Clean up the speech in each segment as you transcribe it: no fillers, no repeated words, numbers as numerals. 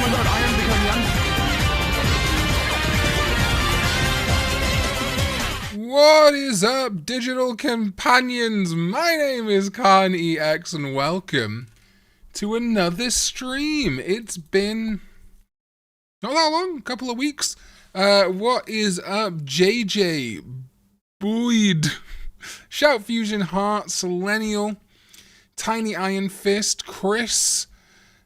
my god, I am becoming young. What is up, digital companions? My name is Karn EX and welcome to another stream. It's been not that long, a couple of weeks. What is up, JJ, Boyd, Shout Fusion Heart, Selenial, Tiny Iron Fist, Chris,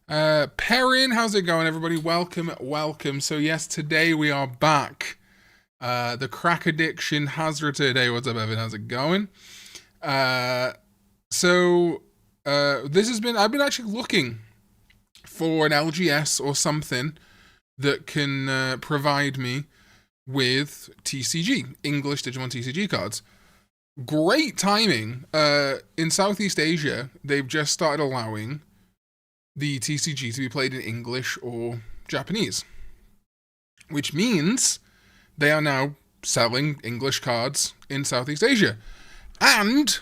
Perrin, how's it going, everybody? Welcome. So yes, today we are back. The crack addiction has returned. Hey, what's up, Evan? How's it going? This has been, I've been actually looking for an LGS or something that can provide me with TCG, English Digimon TCG cards. Great timing. In Southeast Asia, they've just started allowing the TCG to be played in English or Japanese, which means they are now selling English cards in Southeast Asia. And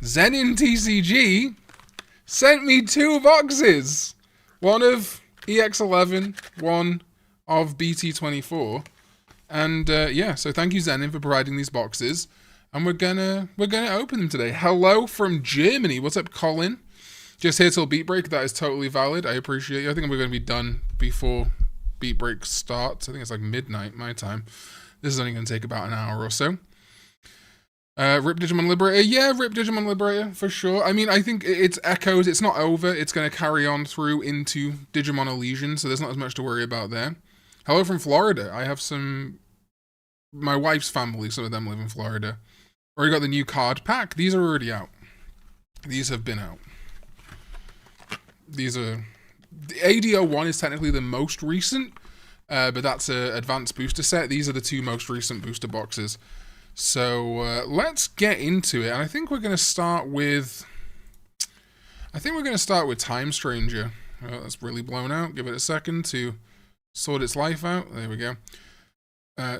ZeninTCG sent me 2 boxes. One of EX11, one of BT24. And yeah, so thank you, Zenin, for providing these boxes. And we're gonna open them today. Hello from Germany. What's up, Colin? Just here till beat break. That is totally valid. I appreciate you. I think we're gonna be done before beat break starts. I think it's like midnight my time. This is only going to take about an hour or so. Rip Digimon Liberator. Yeah, Rip Digimon Liberator for sure. I mean, I think it's echoes. It's not over. It's going to carry on through into Digimon Elysian, so there's not as much to worry about there. Hello from Florida. I have my wife's family, some of them live in Florida. Already got the new card pack. These are already out. These have been out. These are... The ADO1 is technically the most recent, but that's an advanced booster set. These are the 2 most recent booster boxes. So let's get into it. And I think we're going to start with... Time Stranger. Oh, that's really blown out. Give it a second to sort its life out. There we go.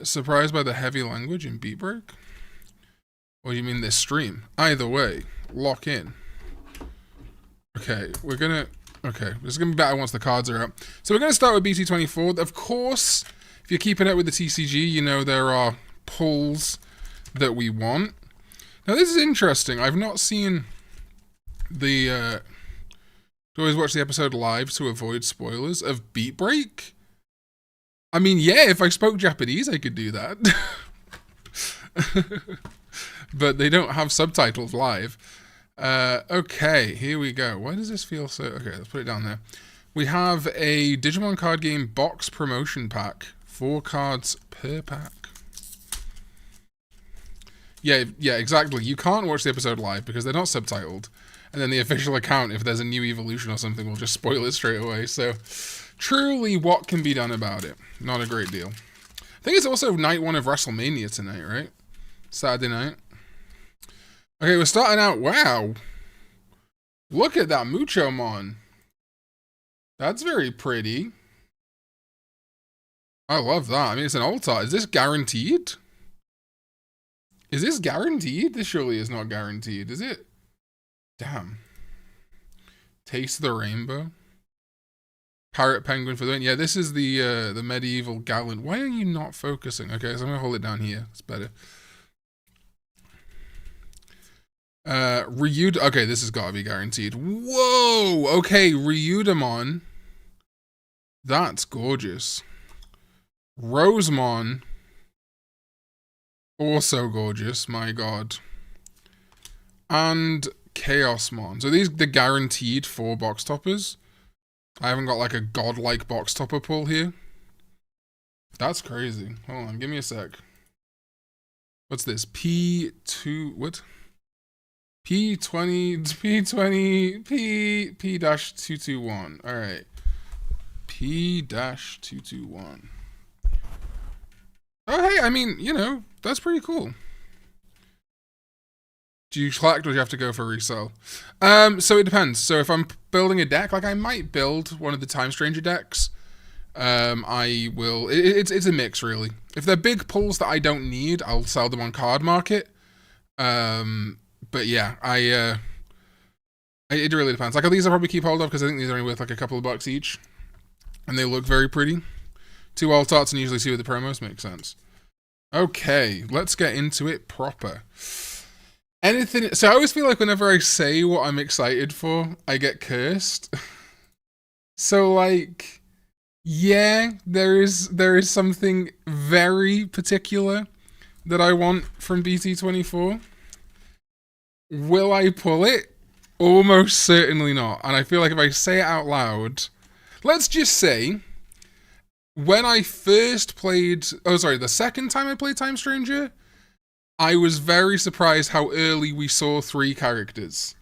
Surprised by the heavy language in Beat Break? Or do you mean this stream? Either way, lock in. Okay, Okay, this is going to be better once the cards are up. So we're going to start with BT24. Of course, if you're keeping up with the TCG, you know there are pulls that we want. Now this is interesting. I've not seen the... always watch the episode live to avoid spoilers of Beat Break. I mean, yeah, if I spoke Japanese, I could do that. But they don't have subtitles live. Okay, here we go. Why does this feel so... Okay, let's put it down there. We have a Digimon card game box promotion pack. 4 cards per pack. Yeah, exactly. You can't watch the episode live because they're not subtitled. And then the official account, if there's a new evolution or something, will just spoil it straight away. So, truly, what can be done about it? Not a great deal. I think it's also night 1 of WrestleMania tonight, right? Saturday night. Okay, we're starting out. Wow. Look at that Muchomon. That's very pretty. I love that. I mean, it's an Altar. Is this guaranteed? Is this guaranteed? This surely is not guaranteed, is it? Damn. Taste the Rainbow. Parrot Penguin for the win. Yeah, this is the medieval gallant. Why are you not focusing? Okay, so I'm going to hold it down here. It's better. Ryud. Okay, this has got to be guaranteed. Whoa! Okay, Ryudamon. That's gorgeous. Rosemon. Also gorgeous, my god. And Chaosmon. So these are the guaranteed 4 box toppers. I haven't got like a godlike box topper pull here. That's crazy. Hold on, give me a sec. What's this? P2... What? P221. Alright. P-221. Oh, hey, I mean, you know, that's pretty cool. Do you collect or do you have to go for resale? So it depends. So if I'm building a deck, like I might build one of the Time Stranger decks. I will... It's a mix, really. If they're big pulls that I don't need, I'll sell them on Card Market. But yeah, it really depends. Like, these I'll probably keep hold of because I think these are only worth like a couple of bucks each. and they look very pretty. 2 alt arts and usually 2 of the promos makes sense. Okay, let's get into it proper. So I always feel like whenever I say what I'm excited for, I get cursed. So like, yeah, there is something very particular that I want from BT24. Will I pull it? Almost certainly not. And I feel like if I say it out loud, let's just say, when I first played, the second time I played Time Stranger, I was very surprised how early we saw 3 characters.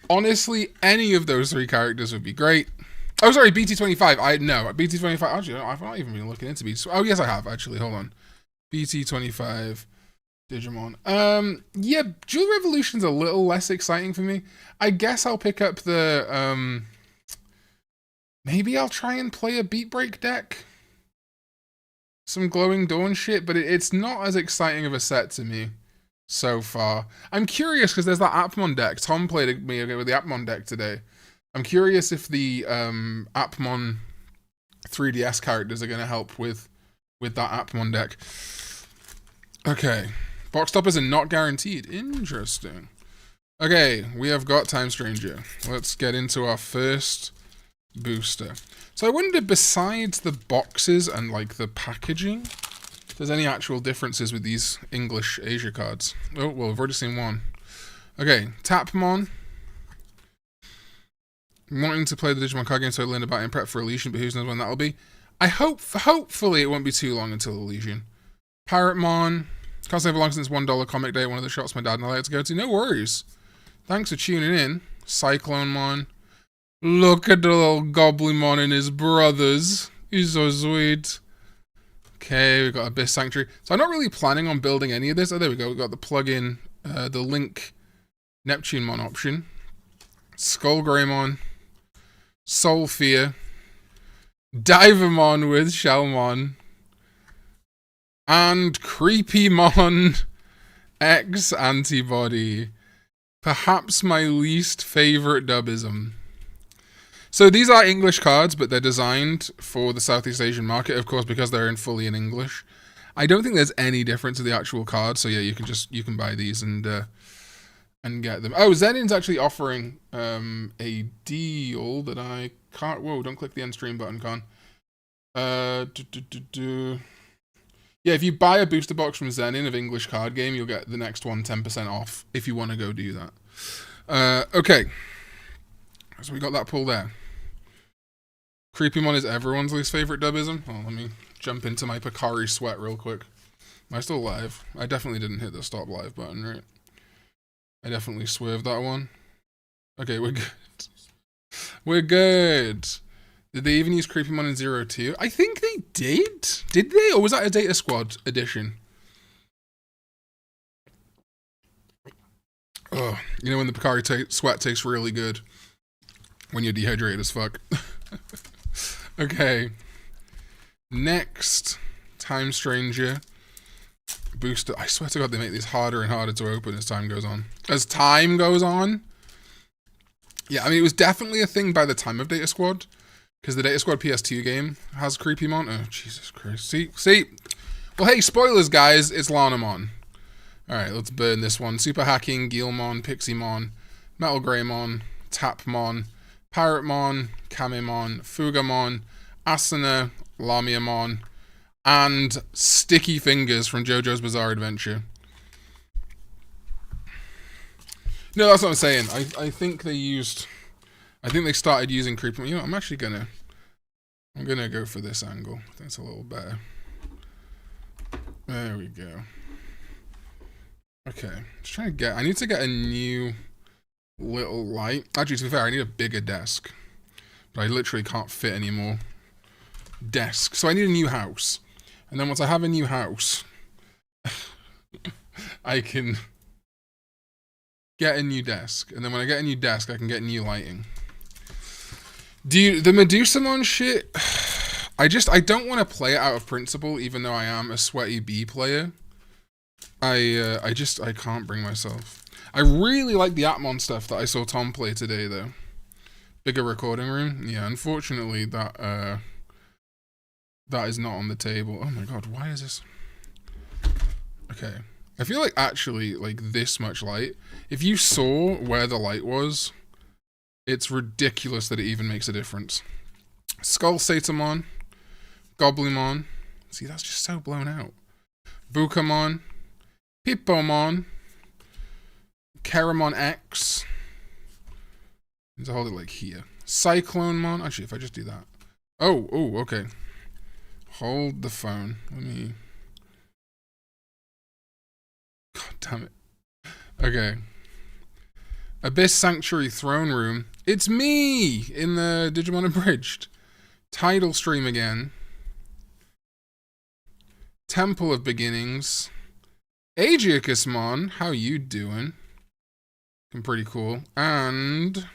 Honestly, any of those 3 characters would be great. Oh, sorry, BT25. BT25. Actually, I've not even been looking into BT. Oh, yes, I have, actually. Hold on. BT25 Digimon. Yeah, Jewel Revolution's a little less exciting for me. I guess I'll pick up the, maybe I'll try and play a Beat Break deck. Some Glowing Dawn shit, but it's not as exciting of a set to me so far. I'm curious because there's that Appmon deck. Tom played me with the Appmon deck today. I'm curious if the Appmon 3DS characters are going to help with that Appmon deck. Okay. Box toppers are not guaranteed. Interesting. Okay, we have got Time Stranger. Let's get into our first booster. So I wondered, besides the boxes and like the packaging, if there's any actual differences with these English Asia cards. Oh, well, we've already seen one. Okay, Tapmon. Wanting to play the Digimon card game so I learned about it and prep for Elysian, but who knows when that'll be. Hopefully it won't be too long until Elysian. Parrotmon. Can't say for long since $1 comic day, one of the shops my dad and I like to go to. No worries. Thanks for tuning in. Cyclonemon. Look at the little Goblinmon and his brothers. He's so sweet. Okay, we've got Abyss Sanctuary. So I'm not really planning on building any of this. Oh, there we go. We've got the plug-in, the Link Neptunemon option. Skullgreymon. Soulfear. Divermon with Shellmon. And Creepymon X Antibody. Perhaps my least favorite dubism. So these are English cards, but they're designed for the Southeast Asian market, of course, because they're fully in English. I don't think there's any difference to the actual cards, so yeah, you can buy these and get them. Oh, Zenin's actually offering a deal that I can't. Whoa! Don't click the end stream button, Con. Yeah, if you buy a booster box from Zenin of English card game, you'll get the next one 10% off if you want to go do that. Okay, so we got that pull there. Creepymon is everyone's least favorite dubism. Oh, let me jump into my Picari sweat real quick. Am I still live? I definitely didn't hit the stop live button, right? I definitely swerved that one. Okay, we're good. We're good. Did they even use Creepymon in 02? I think they did. Did they? Or was that a Data Squad edition? Oh, you know when the Picari sweat tastes really good? When you're dehydrated as fuck. Okay. Next. Time Stranger. Booster. I swear to God, they make these harder and harder to open as time goes on. As time goes on? Yeah, I mean, it was definitely a thing by the time of Data Squad. Because the Data Squad PS2 game has Creepymon. Oh, Jesus Christ. See? Well, hey, spoilers, guys. It's Lanamon. Alright, let's burn this one. Super Hacking, Guilmon, Piximon, Metal Greymon, Tapmon, Parrotmon, Kamemon, Fugamon, Asuna, Lamiamon, and Sticky Fingers from JoJo's Bizarre Adventure. No, that's what I'm saying. I think they started using Creepymon. You know, I'm gonna go for this angle. I think it's a little better. There we go. Okay, I need to get a new little light. Actually, to be fair, I need a bigger desk. But I literally can't fit any more desks. So I need a new house. And then once I have a new house, I can get a new desk. And then when I get a new desk, I can get new lighting. The Medusamon shit, I don't want to play it out of principle, even though I am a sweaty B player. I can't bring myself. I really like the Atmon stuff that I saw Tom play today, though. Bigger recording room. Yeah, unfortunately, that That is not on the table. Oh my god, why is this? Okay. I feel like actually, like, this much light. If you saw where the light was, it's ridiculous that it even makes a difference. Skull Satamon. Goblimon. See, that's just so blown out. Bukamon. Pippomon. Karamon X. Need to hold it like here. Cyclonemon. Actually, if I just do that. Oh, okay. Hold the phone. Let me... God damn it. Okay. Abyss Sanctuary Throne Room. It's me in the Digimon Abridged. Tidal Stream again. Temple of Beginnings. Aegircusmon. How you doing? Looking pretty cool. And...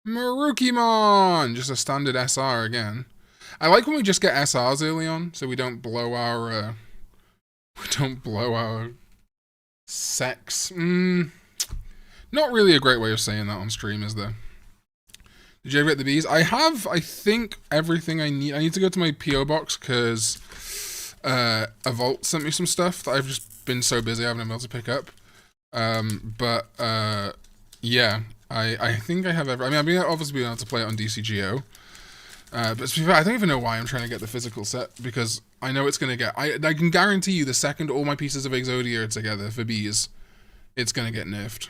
Marukimon! Just a standard SR again. I like when we just get SRs early on, so we don't blow our... sex. Not really a great way of saying that on stream, is there? Did you ever get the bees? I have, I think, everything I need. I need to go to my P.O. box, because a Vault sent me some stuff that I've just been so busy I haven't been able to pick up. Yeah. I think I have every... I mean, I've been obviously been able to play it on DCGO. But to be fair, I don't even know why I'm trying to get the physical set, because I know it's going to get... I can guarantee you the second all my pieces of Exodia are together for bees, it's going to get nerfed.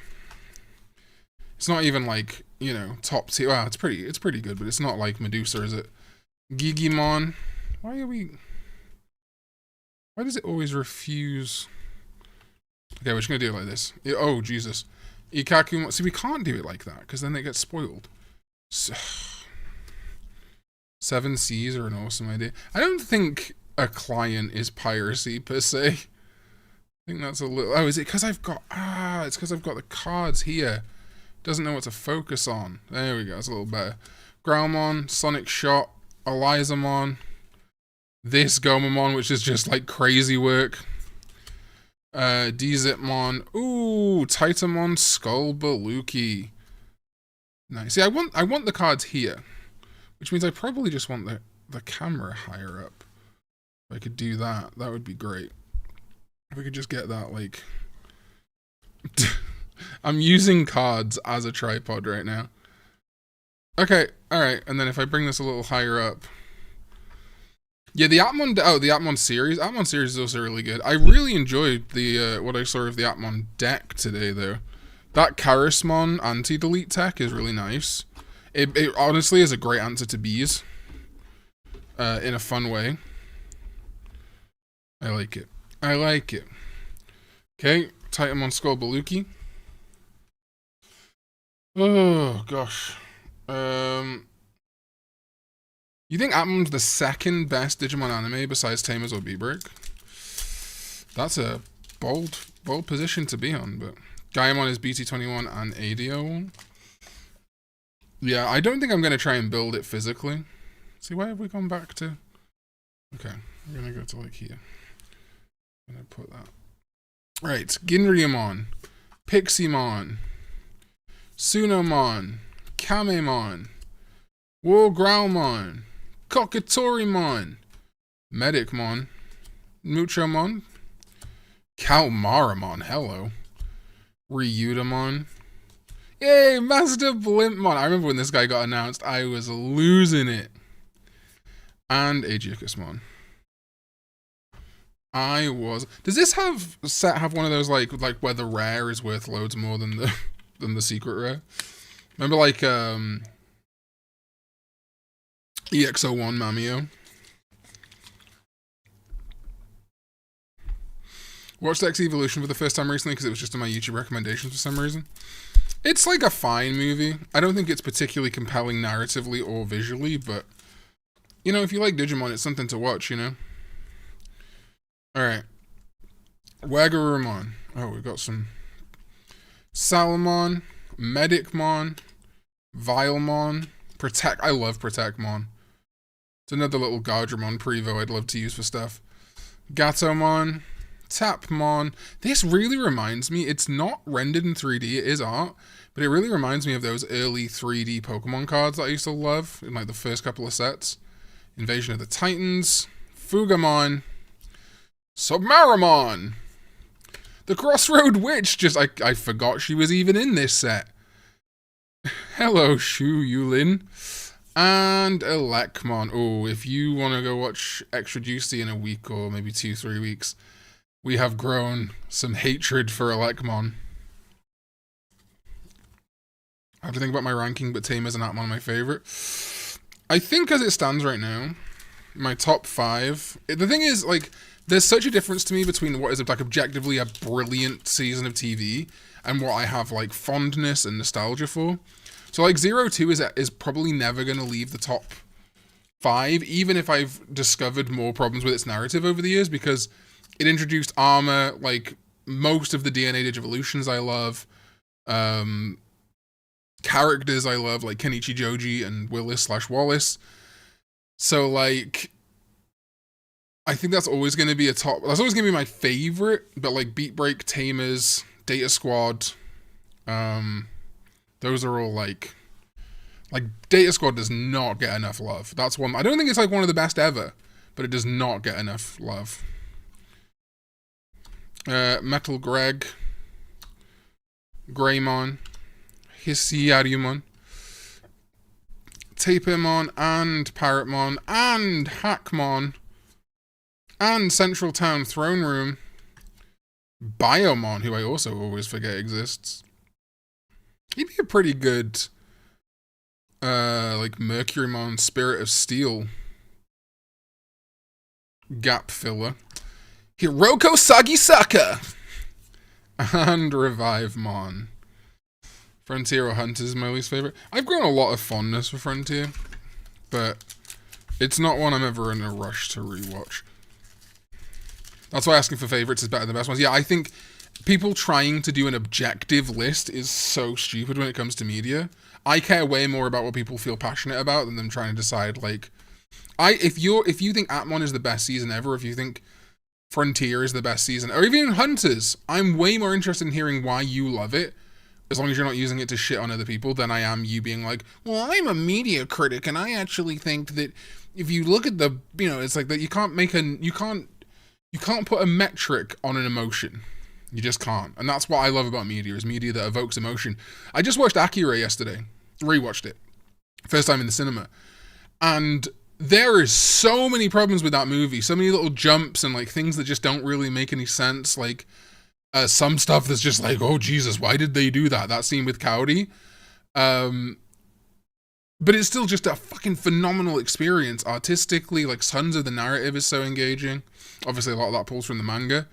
It's not even like, you know, top tier. Well, it's pretty good, but it's not like Medusa, is it? Gigimon. Why does it always refuse? Okay, we're just going to do it like this. Oh, Jesus. Ikaku. See, we can't do it like that, because then they get spoiled. So, 7 Cs are an awesome idea. I don't think a client is piracy, per se. I think that's a little... Oh, is it because I've got... it's because I've got the cards here. Doesn't know what to focus on. There we go, it's a little better. Growlmon, Sonic Shot, Elizamon, this Gomamon, which is just like crazy work. Dzipmon, ooh, Titamon, Skull Baluki. Nice. See, I want the cards here, which means I probably just want the camera higher up. If I could do that, that would be great. If we could just get that, like... I'm using cards as a tripod right now. Okay, alright, and then if I bring this a little higher up... Yeah, the Atmon... Oh, the Atmon series. Atmon series is also really good. I really enjoyed the what I saw of the Atmon deck today, though. That Charismon anti-delete tech is really nice. It honestly is a great answer to bees. In a fun way. I like it. I like it. Okay, Titamon Skull Baluki. Oh, gosh. You think Atmon's the second best Digimon anime besides Tamers or B-Break? That's a bold position to be on, but... Gaimon is BT21 and ADO. Yeah, I don't think I'm going to try and build it physically. See, why have we gone back to... Okay, we're going to go to, like, here. I'm going to put that... Right, Ginryamon, Piximon, Sunomon, Kamemon, Wargrowlmon, Kokatorimon, Medicmon, Muchomon, Kalmaramon, hello, Ryudamon, yay, Master Blimpmon. I remember when this guy got announced, I was losing it. And Aegircusmon. Does this set have one of those like where the rare is worth loads more than the secret rare? Remember like EX01 Mamio? Watched X Evolution for the first time recently because it was just in my YouTube recommendations for some reason. It's like a fine movie. I don't think it's particularly compelling narratively or visually, but you know, if you like Digimon, it's something to watch, you know? Alright. Wagarurumon. Oh, we've got some Salamon, Medicmon, Vilemon, Protect. I love Protectmon. It's another little Gardramon Prevo I'd love to use for stuff. Gatomon, Tapmon. This really reminds me, it's not rendered in 3D, it is art, but it really reminds me of those early 3D Pokemon cards that I used to love in like the first couple of sets. Invasion of the Titans, Fugamon, Submarimon, the Crossroad Witch. I forgot she was even in this set. Hello, Shu Yulin. And Elecmon. Oh, if you want to go watch Extra Juicy in a week or maybe 2-3 weeks, we have grown some hatred for Elecmon. I have to think about my ranking, but Tamers and Atmon are my favorite. I think as it stands right now, my top 5. The thing is, like, there's such a difference to me between what is like objectively a brilliant season of TV and what I have like fondness and nostalgia for. So like 02 is probably never going to leave the top 5, even if I've discovered more problems with its narrative over the years, because it introduced armor, like most of the DNA Digivolutions I love, characters I love, like Kenichi Joji and Willis/Wallace. So like, I think that's always going to be that's always going to be my favorite, but like Beat Break, Tamers, Data Squad, those are all like Data Squad does not get enough love. That's one, I don't think it's like one of the best ever, but it does not get enough love. Metal Greg, Greymon, Hisiarumon, Tapirmon, and Parrotmon, and Hackmon, and Central Town Throne Room, Biomon, who I also always forget exists. He'd be a pretty good, like Mercurymon, Spirit of Steel gap filler. Hiroko Sagisaka and Revivemon. Frontier or Hunter is my least favorite. I've grown a lot of fondness for Frontier, but it's not one I'm ever in a rush to rewatch. That's why asking for favorites is better than the best ones. Yeah, I think people trying to do an objective list is so stupid when it comes to media. I care way more about what people feel passionate about than them trying to decide, like, if you think Atmon is the best season ever, if you think Frontier is the best season, or even Hunters, I'm way more interested in hearing why you love it, as long as you're not using it to shit on other people, than I am you being like, well, I'm a media critic, and I actually think that if you look at the, you know, it's like that you can't put a metric on an emotion. You just can't. And that's what I love about media, is media that evokes emotion. I just watched Akira yesterday. Rewatched it. First time in the cinema. And there is so many problems with that movie. So many little jumps and like things that just don't really make any sense. Like some stuff that's just like, oh Jesus, why did they do that? That scene with Cowdy. But it's still just a fucking phenomenal experience. Artistically, like tons of the narrative is so engaging. Obviously a lot of that pulls from the manga.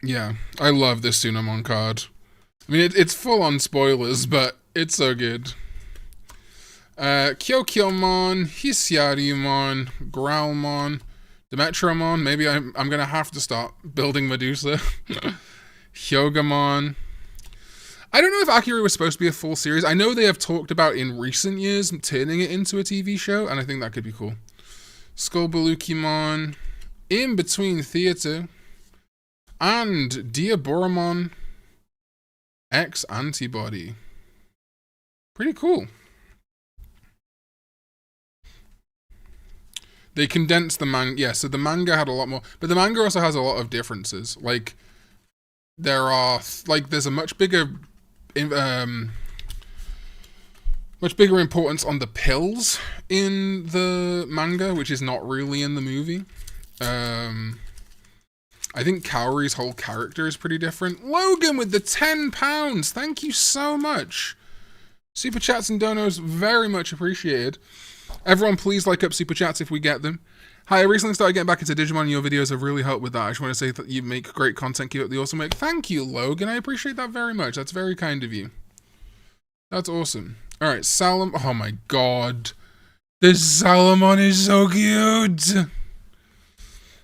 Yeah, I love this Tsunamon card. I mean, it's full on spoilers, but it's so good. Kyokyomon, Hisiarumon, Growlmon, Demetromon. Maybe I'm gonna have to start building Medusa. Hyogamon. I don't know if Akira was supposed to be a full series. I know they have talked about in recent years turning it into a TV show, and I think that could be cool. Skullbalukimon, In Between Theater, and Diaboromon X Antibody. Pretty cool. They condensed the manga. Yeah, so the manga had a lot more, but the manga also has a lot of differences. Like, there's a much bigger importance on the pills in the manga, which is not really in the movie. I think Kaori's whole character is pretty different. Logan with the £10. Thank you so much. Super chats and donos very much appreciated. Everyone please like up super chats if we get them. Hi, I recently started getting back into Digimon. Your videos have really helped with that. I just want to say that you make great content. Keep up the awesome work. Thank you, Logan. I appreciate that very much. That's very kind of you. That's awesome. Alright, Salamon. Oh my god. This Salamon is so cute.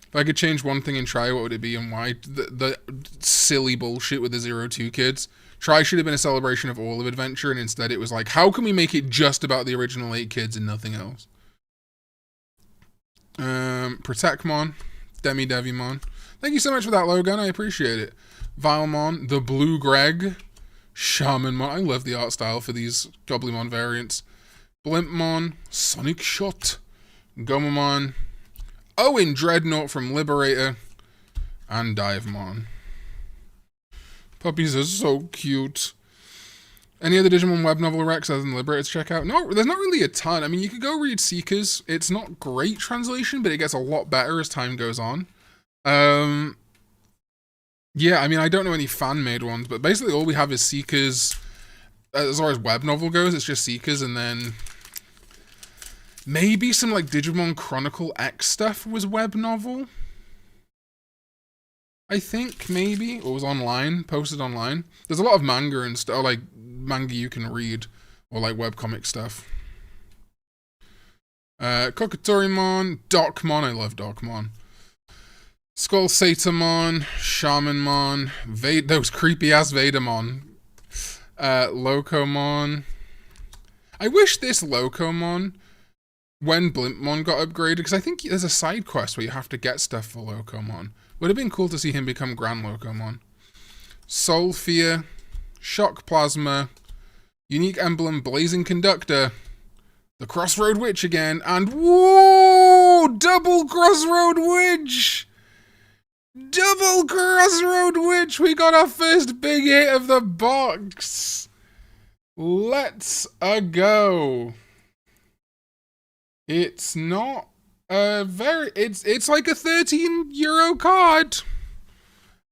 If I could change one thing in Tri, what would it be and why? The silly bullshit with the 02 kids. Tri should have been a celebration of all of adventure, and instead it was like, how can we make it just about the original 8 kids and nothing else? Protectmon, Devimon. Thank you so much for that, Logan. I appreciate it. Vilemon, the Blue Greg, Shamanmon. I love the art style for these Goblimon variants. Blimpmon, Sonic Shot, Gomamon, Owen Dreadnought from Liberator, and Divemon. Puppies are so cute. Any other Digimon web novel Rex other than Liberator to check out? No, there's not really a ton. I mean, you could go read Seekers. It's not great translation, but it gets a lot better as time goes on. Yeah, I mean, I don't know any fan-made ones, but basically all we have is Seekers. As far as web novel goes, it's just Seekers, and then maybe some, like, Digimon Chronicle X stuff was web novel. I think, maybe. Or was online, posted online. There's a lot of manga and stuff, like, manga you can read, or, like, webcomic stuff. Kokatorimon, Docmon, I love Docmon. Skull Satamon, Shamanmon, those creepy-ass Vadermon. Locomon. I wish this Locomon, when Blimpmon got upgraded, because I think there's a side quest where you have to get stuff for Locomon. Would have been cool to see him become Grand Locomon. Soulfear, Shock Plasma, Unique Emblem, Blazing Conductor, the Crossroad Witch again, and whoa! Double Crossroad Witch! Double Crossroad Witch! We got our first big hit of the box! Let's go! It's not it's like a €13 card.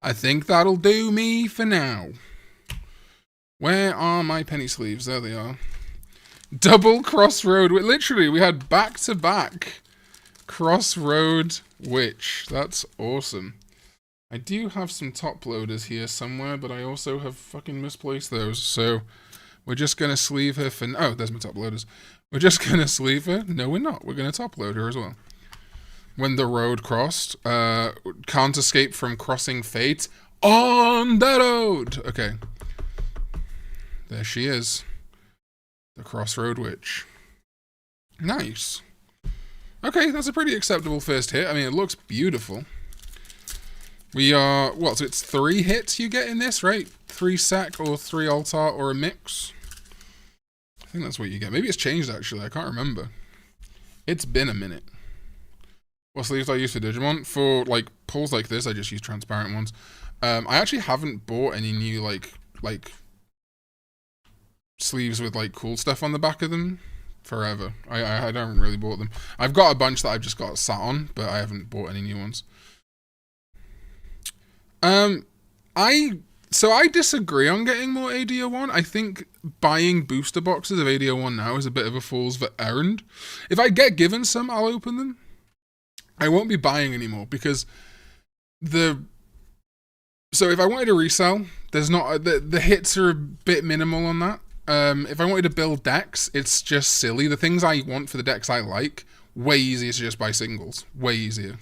I think that'll do me for now. Where are my penny sleeves? There they are. Double Crossroad Witch. Literally, we had back-to-back Crossroad Witch. That's awesome. I do have some top loaders here somewhere, but I also have fucking misplaced those. So we're just going to sleeve her for... Oh, there's my top loaders. We're just going to sleeve her. No, we're not. We're going to top load her as well. When the road crossed. Can't escape from crossing fate on the road. Okay. There she is. The Crossroad Witch. Nice. Okay, that's a pretty acceptable first hit. I mean, it looks beautiful. We are... What, so it's 3 hits you get in this, right? 3 sack or 3 altar or a mix. I think that's what you get. Maybe it's changed, actually. I can't remember. It's been a minute. What sleeves do I use for Digimon? For, like, pulls like this, I just use transparent ones. I actually haven't bought any new, like sleeves with, like, cool stuff on the back of them forever. I haven't really bought them. I've got a bunch that I've just got sat on, but I haven't bought any new ones. So I disagree on getting more AD01. I think buying booster boxes of AD01 now is a bit of a fool's errand. If I get given some, I'll open them. I won't be buying anymore because so if I wanted to resell, there's not the hits are a bit minimal on that. If I wanted to build decks, it's just silly. The things I want for the decks I like, way easier to just buy singles. Way easier.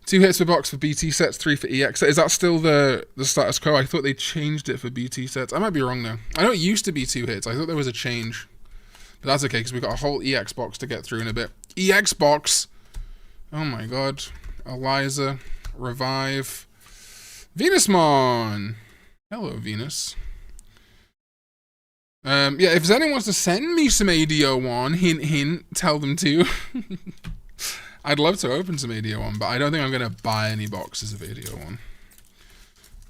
2 hits per box for BT sets, 3 for EX. Is that still the status quo? I thought they changed it for BT sets. I might be wrong though. I know it used to be 2 hits. I thought there was a change. But that's okay, because we've got a whole EX box to get through in a bit. EX box! Oh my god. Eliza. Revive. Venusmon! Hello, Venus. Yeah, if Zenin wants to send me some AD01, hint hint, tell them to. I'd love to open some AD01, but I don't think I'm going to buy any boxes of AD01.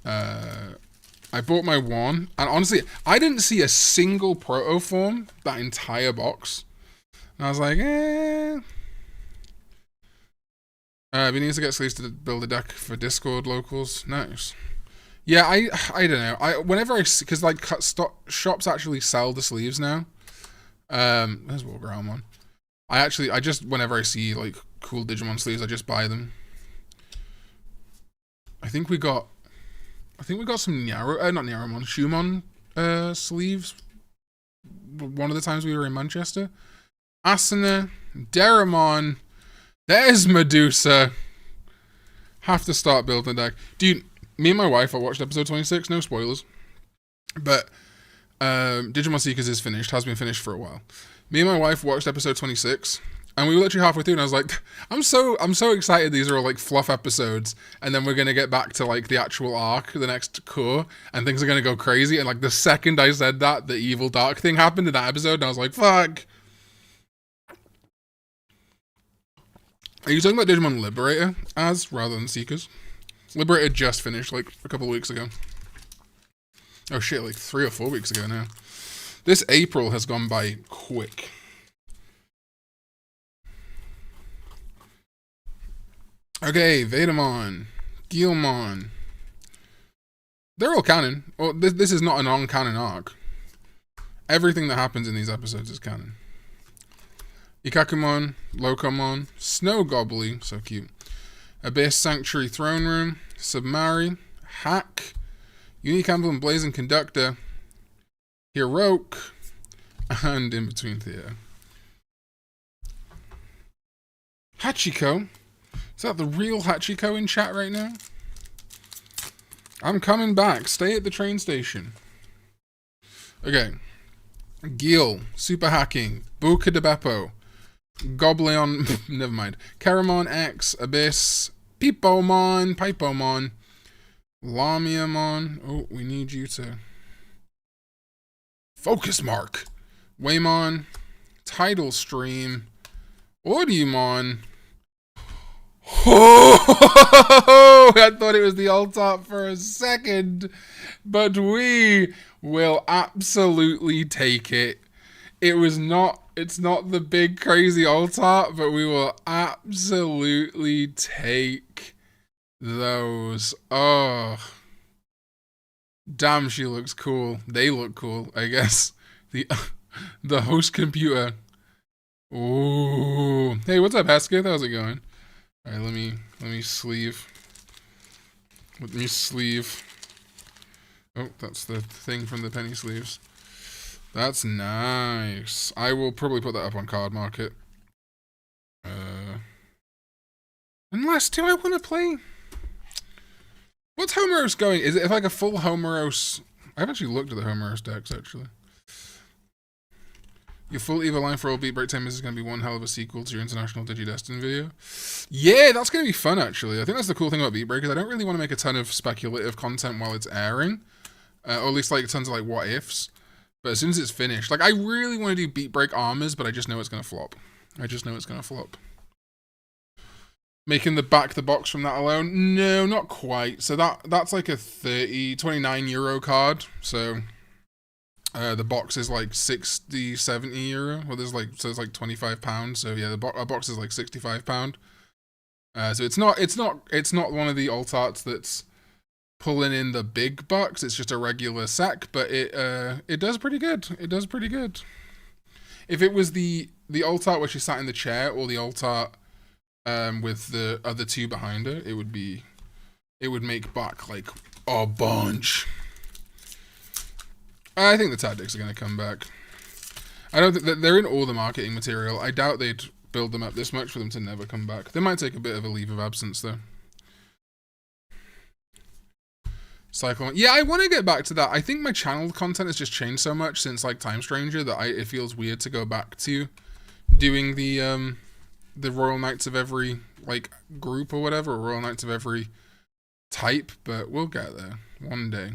I bought my one, and honestly, I didn't see a single protoform that entire box. And I was like, eh. We need to get sleeves to build a deck for Discord locals. Nice. Yeah, I don't know. Whenever I see, because like shops actually sell the sleeves now. There's Warground one. I just whenever I see like cool Digimon sleeves, I just buy them. I think we got some not Nyaromon, Shumon sleeves. One of the times we were in Manchester. Asuna, Deramon, there's Medusa. Have to start building a deck. Dude, me and my wife, I watched episode 26, no spoilers. But Digimon Seekers is finished, has been finished for a while. Me and my wife watched episode 26, and we were literally halfway through, and I was like, I'm so excited these are all like fluff episodes, and then we're gonna get back to like the actual arc, the next core, and things are gonna go crazy. And like the second I said that, the evil dark thing happened in that episode, and I was like, fuck. Are you talking about Digimon Liberator as rather than Seekers? Liberator just finished like a couple of weeks ago. Oh shit, like 3 or 4 weeks ago now. This April has gone by quick. Okay, Vedamon, Guilmon. They're all canon. Well, this is not a non-canon arc. Everything that happens in these episodes is canon. Ikakumon, Locomon, Snow Gobbly, so cute. Abyss Sanctuary Throne Room, Submari, Hack, Unique Emblem Blazing Conductor, Heroic, and In Between Theater. Hachiko. Is that the real Hachiko in chat right now? I'm coming back. Stay at the train station. Okay. Gil, Super Hacking, Buka de Beppo, Gobleon, never mind. Karn EX, Abyss, Pipomon, Lamiamon. Oh, we need you to focus mark. Waymon, Tidal Stream, Audiomon. Oh, I thought it was the alt top for a second, but we will absolutely take it. It's not the big crazy alt art, but we will absolutely take those. Oh, damn, she looks cool. They look cool, I guess. The host computer. Ooh. Hey, what's up, Hesketh? How's it going? All right, let me sleeve. Let me sleeve. Oh, that's the thing from the penny sleeves. That's nice. I will probably put that up on Card Market. Unless, do I want to play? What's Homeros going? Is it like a full Homeros? I've actually looked at the Homeros decks, actually. Your full EVA line for all Beat Break Timers is going to be one hell of a sequel to your International DigiDestined video. Yeah, that's going to be fun, actually. I think that's the cool thing about Beat Breakers. I don't really want to make a ton of speculative content while it's airing. Or at least like tons of like what ifs. But as soon as it's finished, like I really want to do Beat Break Armors, but I just know it's going to flop. Making the back the box from that alone? No, not quite. So that's like a 29 euro card. So the box is like 60, 70 euro. Well, there's like, so it's like £25. So yeah, our box is like £65. So it's not one of the alt arts that's pulling in the big bucks. It's just a regular sec, but it does pretty good. It does pretty good. If it was the alt art where she sat in the chair, or the alt art with the other two behind her, it would make back like a bunch. I think the tactics are going to come back. I don't think that they're in all the marketing material. I doubt they'd build them up this much for them to never come back. They might take a bit of a leave of absence though. Cyclone. Yeah, I want to get back to that. I think my channel content has just changed so much since like Time Stranger that it feels weird to go back to doing the Royal Knights of every like group or whatever, or Royal Knights of every type, but we'll get there one day.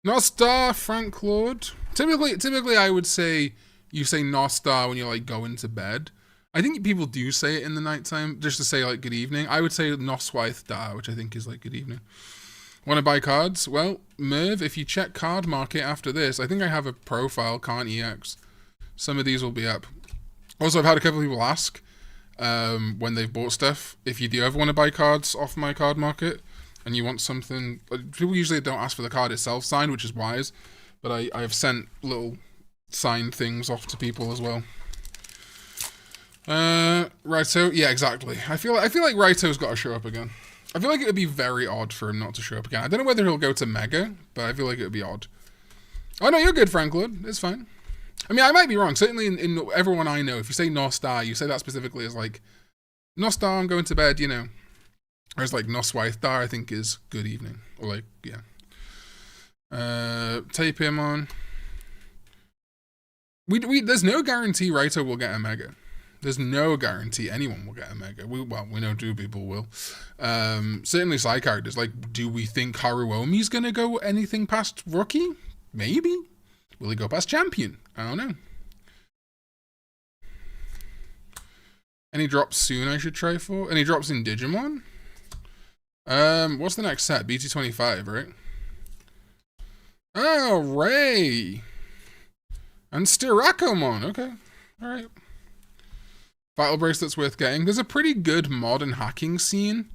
Nostar, Frank Claude. Typically I would say you say Nostar when you're like going to bed. I think people do say it in the nighttime just to say like good evening. I would say Noswaith Da, which I think is like good evening. Want to buy cards? Well, Merv, if you check Card Market after this, I think I have a profile, Karn EX. Some of these will be up. Also, I've had a couple of people ask when they've bought stuff, if you do ever want to buy cards off my Card Market and you want something, people usually don't ask for the card itself signed, which is wise, but I've sent little signed things off to people as well. Raito, yeah, exactly. I feel like Raito's got to show up again. I feel like it would be very odd for him not to show up again. I don't know whether he'll go to Mega, but I feel like it would be odd. Oh no, you're good, Franklin. It's fine. I mean, I might be wrong. Certainly in everyone I know, if you say Nostar, you say that specifically as like, Nostar, I'm going to bed, you know. Whereas like Noswaith Dar, I think is good evening. Or like, yeah. Tape him on. There's no guarantee Raito will get a Mega. There's no guarantee anyone will get a Mega. We know 2 people will. Certainly side characters. Like, do we think Haruomi's gonna go anything past Rookie? Maybe. Will he go past Champion? I don't know. Any drops soon I should try for? Any drops in Digimon? What's the next set? BT25, right? Oh, Ray! And Styrakomon, okay. Alright. Vital Bracelet's worth getting. There's a pretty good mod and hacking scene.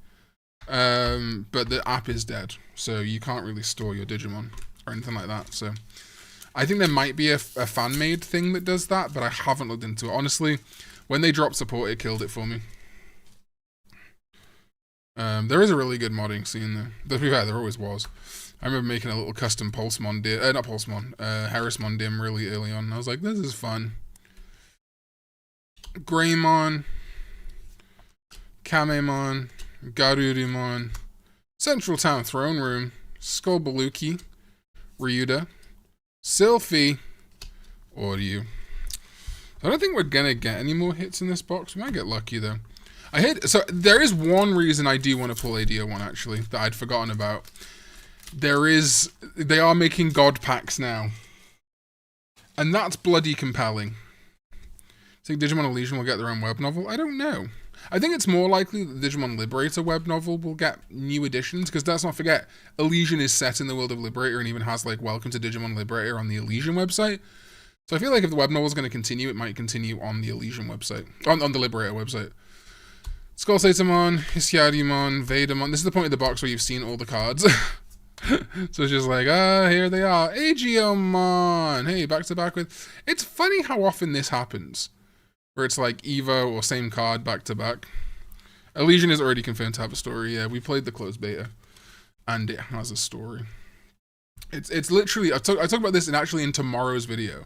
But the app is dead. So you can't really store your Digimon or anything like that. So I think there might be a fan-made thing that does that, but I haven't looked into it. Honestly, when they dropped support, it killed it for me. There is a really good modding scene though. To be fair, there always was. I remember making a little custom Pulsemon dim, not Pulsemon, Harrismon dim really early on. I was like, this is fun. Greymon, Kamemon, Garurumon, Central Town Throne Room, Skullbaluki, Ryuda, Sylphie, Oryu. I don't think we're gonna get any more hits in this box. We might get lucky though. So there is one reason I do want to pull ADO1 actually that I'd forgotten about. They are making God packs now. And that's bloody compelling. Think Digimon Elysian will get their own web novel? I don't know. I think it's more likely that the Digimon Liberator web novel will get new editions, because let's not forget, Elysian is set in the world of Liberator and even has like Welcome to Digimon Liberator on the Elysian website. So I feel like if the web novel is going to continue, it might continue on the Elysian website, on the Liberator website. Skull Satamon, Hisiarimon, Vedamon. This is the point of the box where you've seen all the cards. So it's just like, here they are. Aegeomon! Hey, back to back with... It's funny how often this happens. Where it's like Evo or same card back to back. Elysian is already confirmed to have a story. Yeah, we played the closed beta. And it has a story. It's literally... I talk about this in tomorrow's video.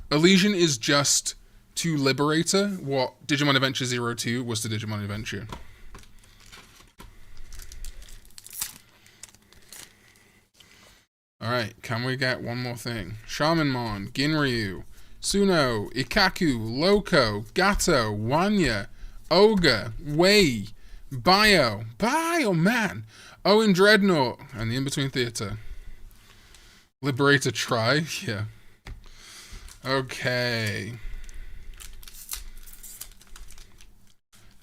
Elysian is just to Liberator what Digimon Adventure 02 was to Digimon Adventure. Alright, can we get one more thing? Shamanmon, Ginryu, Suno, Ikaku, Loco, Gato, Wanya, Ogre, Wei, Bioman, Owen Dreadnought, and the In-Between Theater. Liberator try? Yeah. Okay.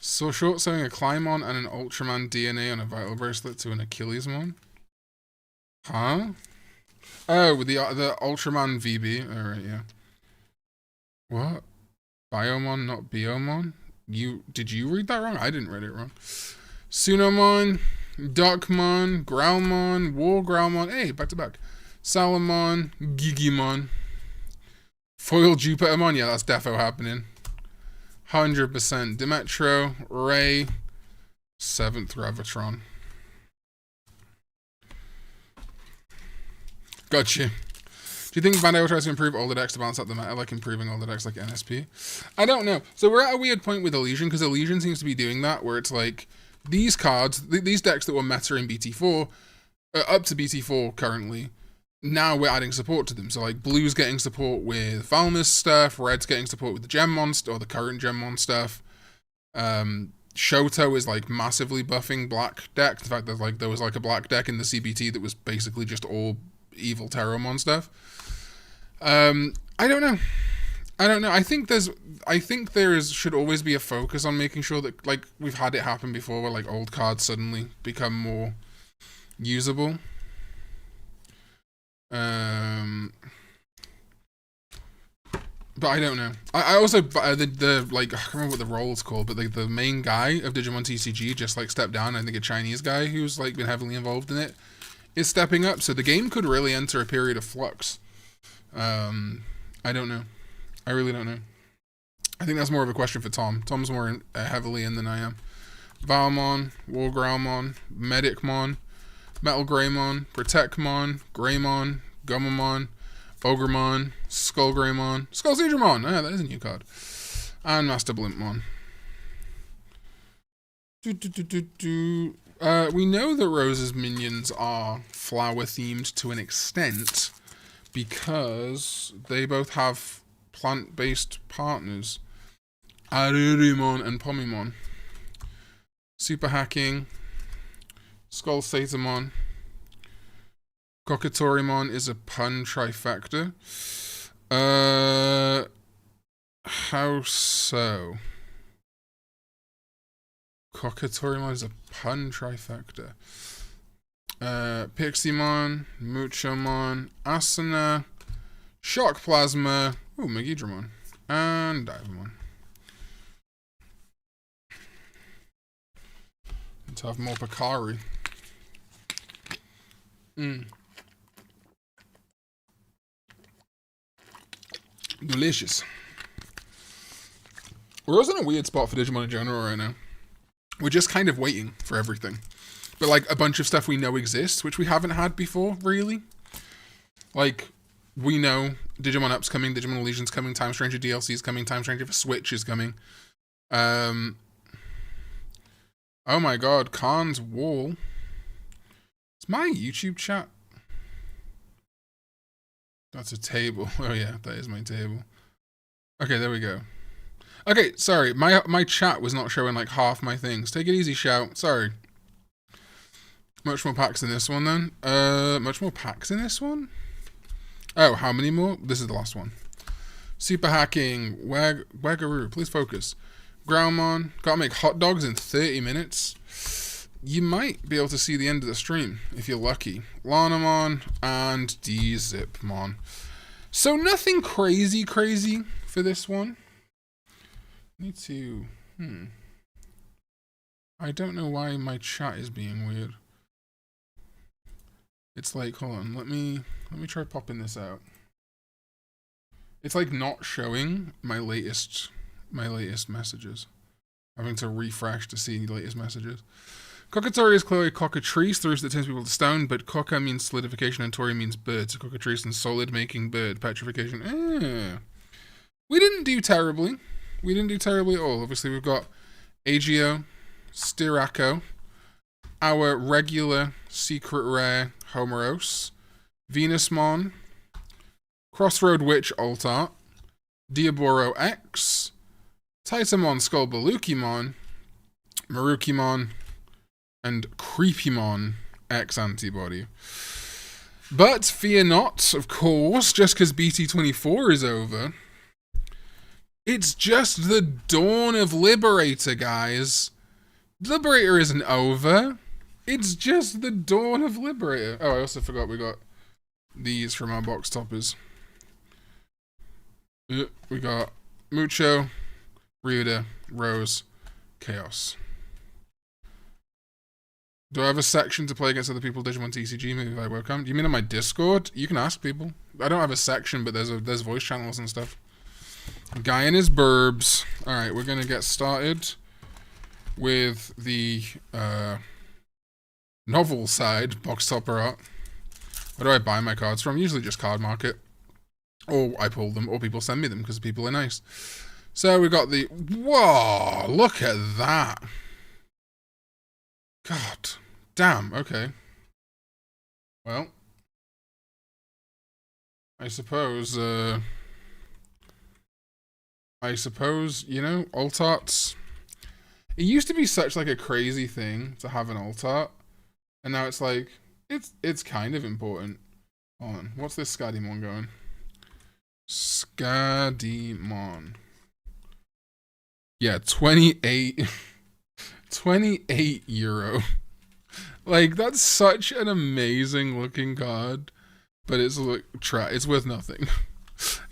So short selling a Clymon and an Ultraman DNA on a Vital Bracelet to an Achillesmon? Huh? Oh, with the Ultraman VB. Alright, yeah. What? Biomon, not Biomon? Did you read that wrong? I didn't read it wrong. Sunomon, Duckmon, Growlmon, War Growlmon. Hey, back to back. Salamon, Gigimon. Foil Jupitermon. Yeah, that's defo happening. 100%. Dimetro, Ray, 7th Revatron. Gotcha. Do you think Bandai will try to improve older decks to balance out the meta, like improving older decks like NSP? I don't know. So we're at a weird point with Elysian, because Elysian seems to be doing that, where it's like, these cards, these decks that were meta in BT4, up to BT4 currently, now we're adding support to them. So like, Blue's getting support with Valmus stuff, Red's getting support with the Gemmon, or the current Gemmon stuff. Shoto is like massively buffing black deck. In fact, there was like a black deck in the CBT that was basically just all evil Terrormon stuff. I don't know. I think there should always be a focus on making sure that, like, we've had it happen before where like old cards suddenly become more usable. But I don't know. I also the like, I can't remember what the role is called, but the main guy of Digimon TCG just like stepped down. I think a Chinese guy who's like been heavily involved in it is stepping up, so the game could really enter a period of flux. I don't know. I really don't know. I think that's more of a question for Tom. Tom's more heavily in than I am. Valmon, War Growlmon, Medicmon, Metal Greymon, Protectmon, Greymon, Gummamon, Ogremon, Skull Greymon, Skull Seedramon. Ah, that is a new card. And Master Blimpmon. We know that Rose's minions are flower-themed to an extent because they both have plant-based partners. Arurumon and Pomimon. Super Hacking. Skull Satamon. Kokatorimon is a pun trifecta. How so? Kokatorimon is a pun trifecta. Piximon, Muchomon, Asuna, Shock Plasma, Megidramon, and Divamon. To have more Picari. Delicious. We're also in a weird spot for Digimon in general right now. We're just kind of waiting for everything. But like a bunch of stuff we know exists, which we haven't had before, really. Like, we know Digimon Up's coming, Digimon Illusion's coming, Time Stranger DLC's coming, Time Stranger for Switch is coming. Oh my god, Karn's Wall. It's my YouTube chat. That's a table. Oh yeah, that is my table. Okay, there we go. Okay, sorry, my chat was not showing like half my things. Take it easy, Shout. Sorry. Much more packs in this one then. Much more packs in this one? Oh, how many more? This is the last one. Super hacking. Wagaroo, please focus. Growlmon. Gotta make hot dogs in 30 minutes. You might be able to see the end of the stream if you're lucky. Lanamon and Dzipmon. So nothing crazy for this one. Need to... I don't know why my chat is being weird. It's like, hold on, let me try popping this out. It's like not showing my latest messages. Having to refresh to see the latest messages. Kokatori is clearly cockatrice, the roost that turns people to stone, but Koka means solidification and Tori means bird, so cockatrice and solid making bird, petrification. We didn't do terribly. We didn't do terribly at all. Obviously, we've got Agio, Styraco, our regular secret rare Homeros, Venusmon, Crossroad Witch Alt Art, Diaboro X, Titamon Skullbalukimon, Marukimon, and Creepymon X Antibody. But fear not, of course, just because BT24 is over. It's just the dawn of Liberator, guys. Liberator isn't over. It's just the dawn of Liberator. Oh, I also forgot we got these from our box toppers. We got Mucho, Ryuda, Rose, Chaos. Do I have a section to play against other people? Digimon TCG, maybe I welcome. Do you mean on my Discord? You can ask people. I don't have a section, but there's voice channels and stuff. Guy and his burbs. Alright, we're gonna get started with the novel side, box topper art. Where do I buy my cards from? Usually just Card Market. Or I pull them, or people send me them because people are nice. So we got the... Whoa! Look at that! God. Damn, okay. Well. I suppose, you know, alt arts. It used to be such like a crazy thing to have an alt art. And now it's like, it's kind of important. Hold on, what's this Skadimon going? Skadimon. Yeah, 28 €28. Like, that's such an amazing looking card. But it's worth nothing.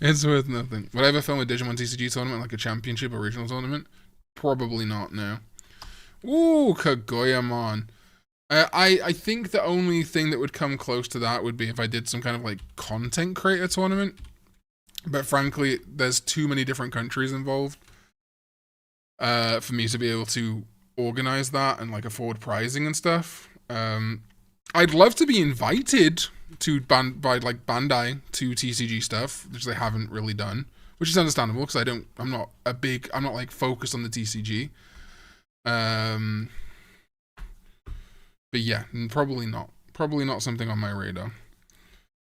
It's worth nothing. Would I ever film a Digimon TCG tournament, like a championship or regional tournament? Probably not, no. Ooh, Kaguya-mon. I think the only thing that would come close to that would be if I did some kind of like content creator tournament. But frankly, there's too many different countries involved for me to be able to organize that and like afford prizing and stuff. I'd love to be invited to by like Bandai to TCG stuff, which they haven't really done, which is understandable because I'm not like focused on the TCG. But yeah, probably not something on my radar.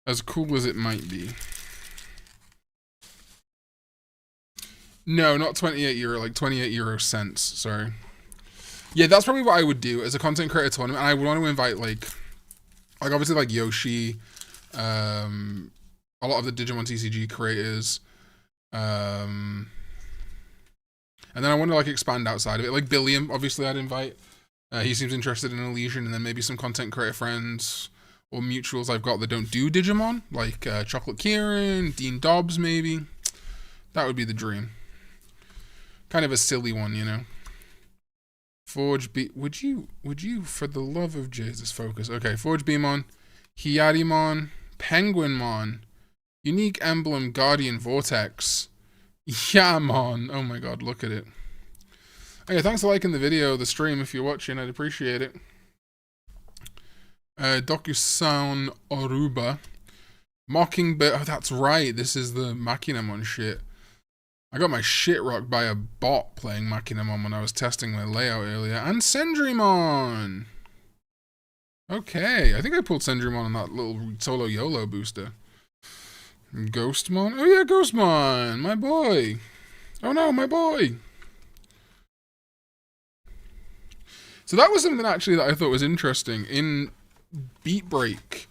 As cool as it might be. No, not €28, like 28 euro cents, sorry. Yeah, that's probably what I would do as a content creator tournament. And I would want to invite like obviously like Yoshi, a lot of the Digimon TCG creators, And then I want to like expand outside of it. Like Billiam, obviously I'd invite. He seems interested in Elysian, and then maybe some content creator friends or mutuals I've got that don't do Digimon, like Chocolate Kieran, Dean Dobbs maybe. That would be the dream. Kind of a silly one, you know. Forge B. Would you, for the love of Jesus, focus? Okay, Forge Beamon, Hyarimon, Penguinmon, Unique Emblem, Guardian Vortex. Yeah, mon. Oh my god, look at it. Okay, thanks for liking the video, the stream, if you're watching. I'd appreciate it. Dokusan Oruba. Mockingbird. Oh, that's right. This is the Machinamon shit. I got my shit rocked by a bot playing Machinamon when I was testing my layout earlier. And Sendrymon! Okay, I think I pulled Sendrymon on that little solo YOLO booster. Ghostmon? Oh yeah, Ghostmon! My boy! Oh no, my boy! So that was something actually that I thought was interesting. In Beat Break,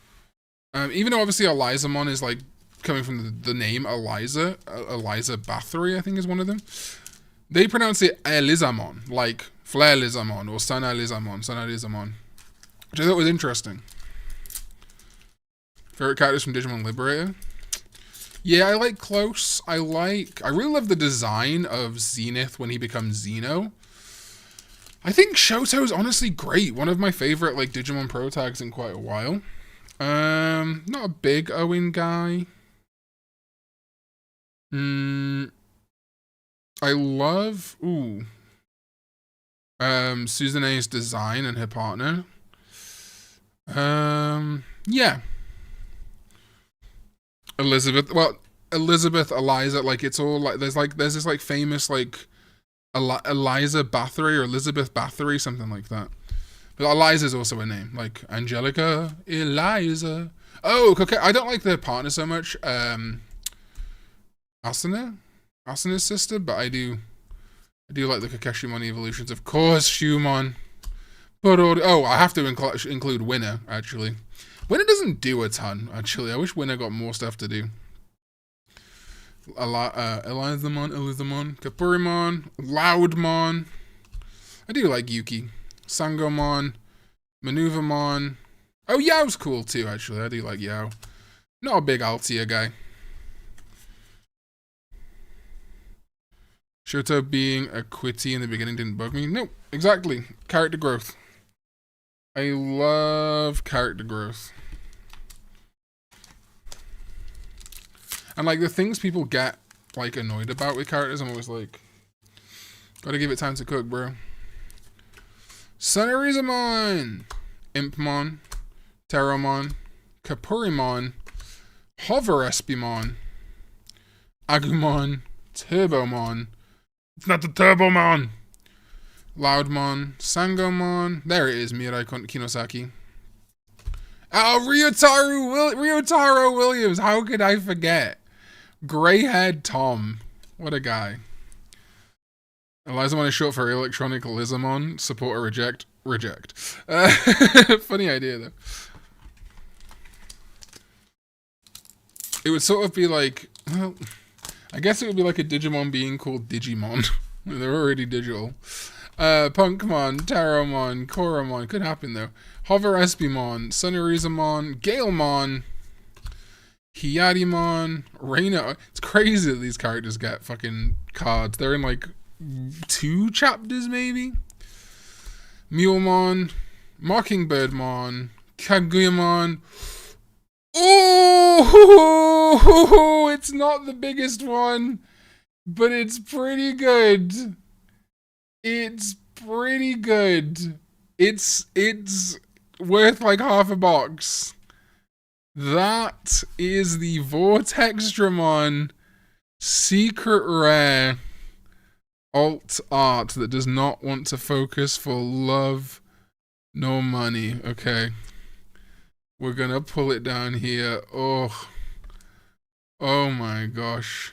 even though obviously Elizamon is like coming from the name Eliza Bathory, I think is one of them. They pronounce it Elizamon, like Flare Lizamon or Sana Lizamon, which I thought was interesting. Favorite characters from Digimon Liberator? Yeah, I like Close. I really love the design of Zenith when he becomes Xeno. I think Shoto's honestly great. One of my favorite like Digimon Pro tags in quite a while. Not a big Owen guy. I love Suzune's design and her partner. Yeah. Elizabeth, Eliza, like it's all like there's this like famous like Eliza Bathory or Elizabeth Bathory, something like that. But Eliza's also a name, like Angelica, Eliza. Oh, okay. I don't like their partner so much. Asuna's sister, but I do like the Kakeshimon evolutions, of course. Shumon, but I have to include Winner actually. Winner doesn't do a ton actually. I wish Winner got more stuff to do. Elizamon, Kapurimon, Loudmon. I do like Yuki. Sangomon, Maneuvermon. Oh, Yao's cool too, actually. I do like Yao. Not a big Altia guy. Shoto being a quitty in the beginning didn't bug me. Nope, exactly. Character growth. I love character growth. And like the things people get like annoyed about with characters, I'm always like, gotta give it time to cook, bro. Sunarizamon, Impmon, Terramon, Kapurimon, Hoverespimon, Agumon, Turbomon. It's not the Turbomon. Loudmon, Sangomon. There it is, Mirai Kinosaki. Oh, Ryotaro Williams. How could I forget? Grey-haired Tom. What a guy. Elizamon is short for Electronic Lizamon. Support or reject? Reject. Funny idea, though. It would sort of be like... Well, I guess it would be like a Digimon being called Digimon. They're already digital. Punkmon, Taromon, Koromon. Could happen, though. Hoverespimon, Sunarizamon, Galemon, Hyarimon, Reina. It's crazy that these characters get fucking cards. They're in like 2 chapters, maybe? Mulemon, Mockingbirdmon, Kaguyamon. Oh, it's not the biggest one, but it's pretty good. It's pretty good. It's worth like half a box. That is the Vortextramon secret rare alt art that does not want to focus for love nor money. Okay. We're gonna pull it down here. Oh my gosh.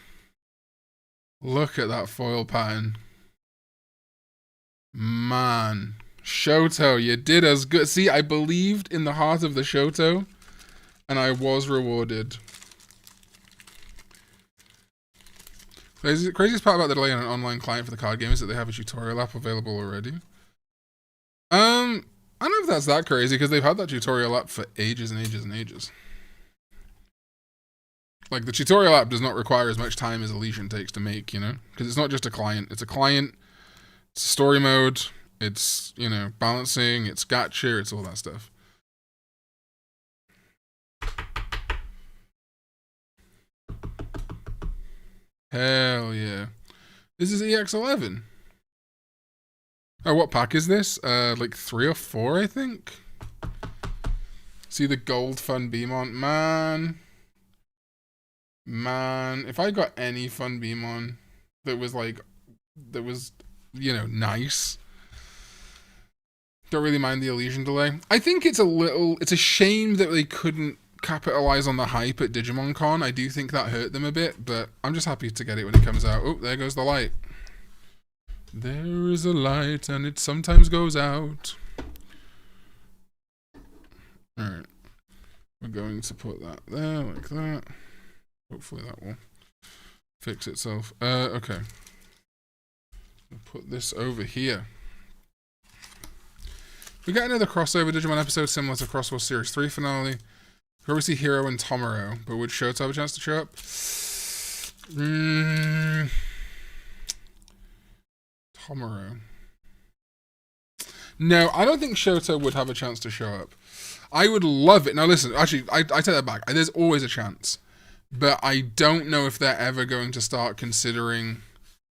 Look at that foil pattern. Man. Shoto, you did as good. See, I believed in the heart of the Shoto, and I was rewarded. The craziest part about the delay on an online client for the card game is that they have a tutorial app available already. I don't know if that's that crazy, because they've had that tutorial app for ages and ages and ages. Like, the tutorial app does not require as much time as Elysian takes to make, you know? Because it's not just a client. It's a client, it's a story mode, it's, you know, balancing, it's gacha, it's all that stuff. Hell yeah. This is EX11. Oh, what pack is this? Like 3 or 4, I think? See the gold Fun Beamon. Man, if I got any Fun Beamon that was like, you know, nice. Don't really mind the Elysian delay. I think it's a shame that they couldn't capitalize on the hype at Digimon Con. I do think that hurt them a bit, but I'm just happy to get it when it comes out. Oh, there goes the light. There is a light and it sometimes goes out. Alright. We're going to put that there like that. Hopefully that will fix itself. Okay. I'll put this over here. We got another crossover Digimon episode similar to Crosswell Series 3 finale. We already see Hero and Tomoro, but would Shoto have a chance to show up? Tomoro. No, I don't think Shoto would have a chance to show up. I would love it. Now listen, actually, I take that back. There's always a chance. But I don't know if they're ever going to start considering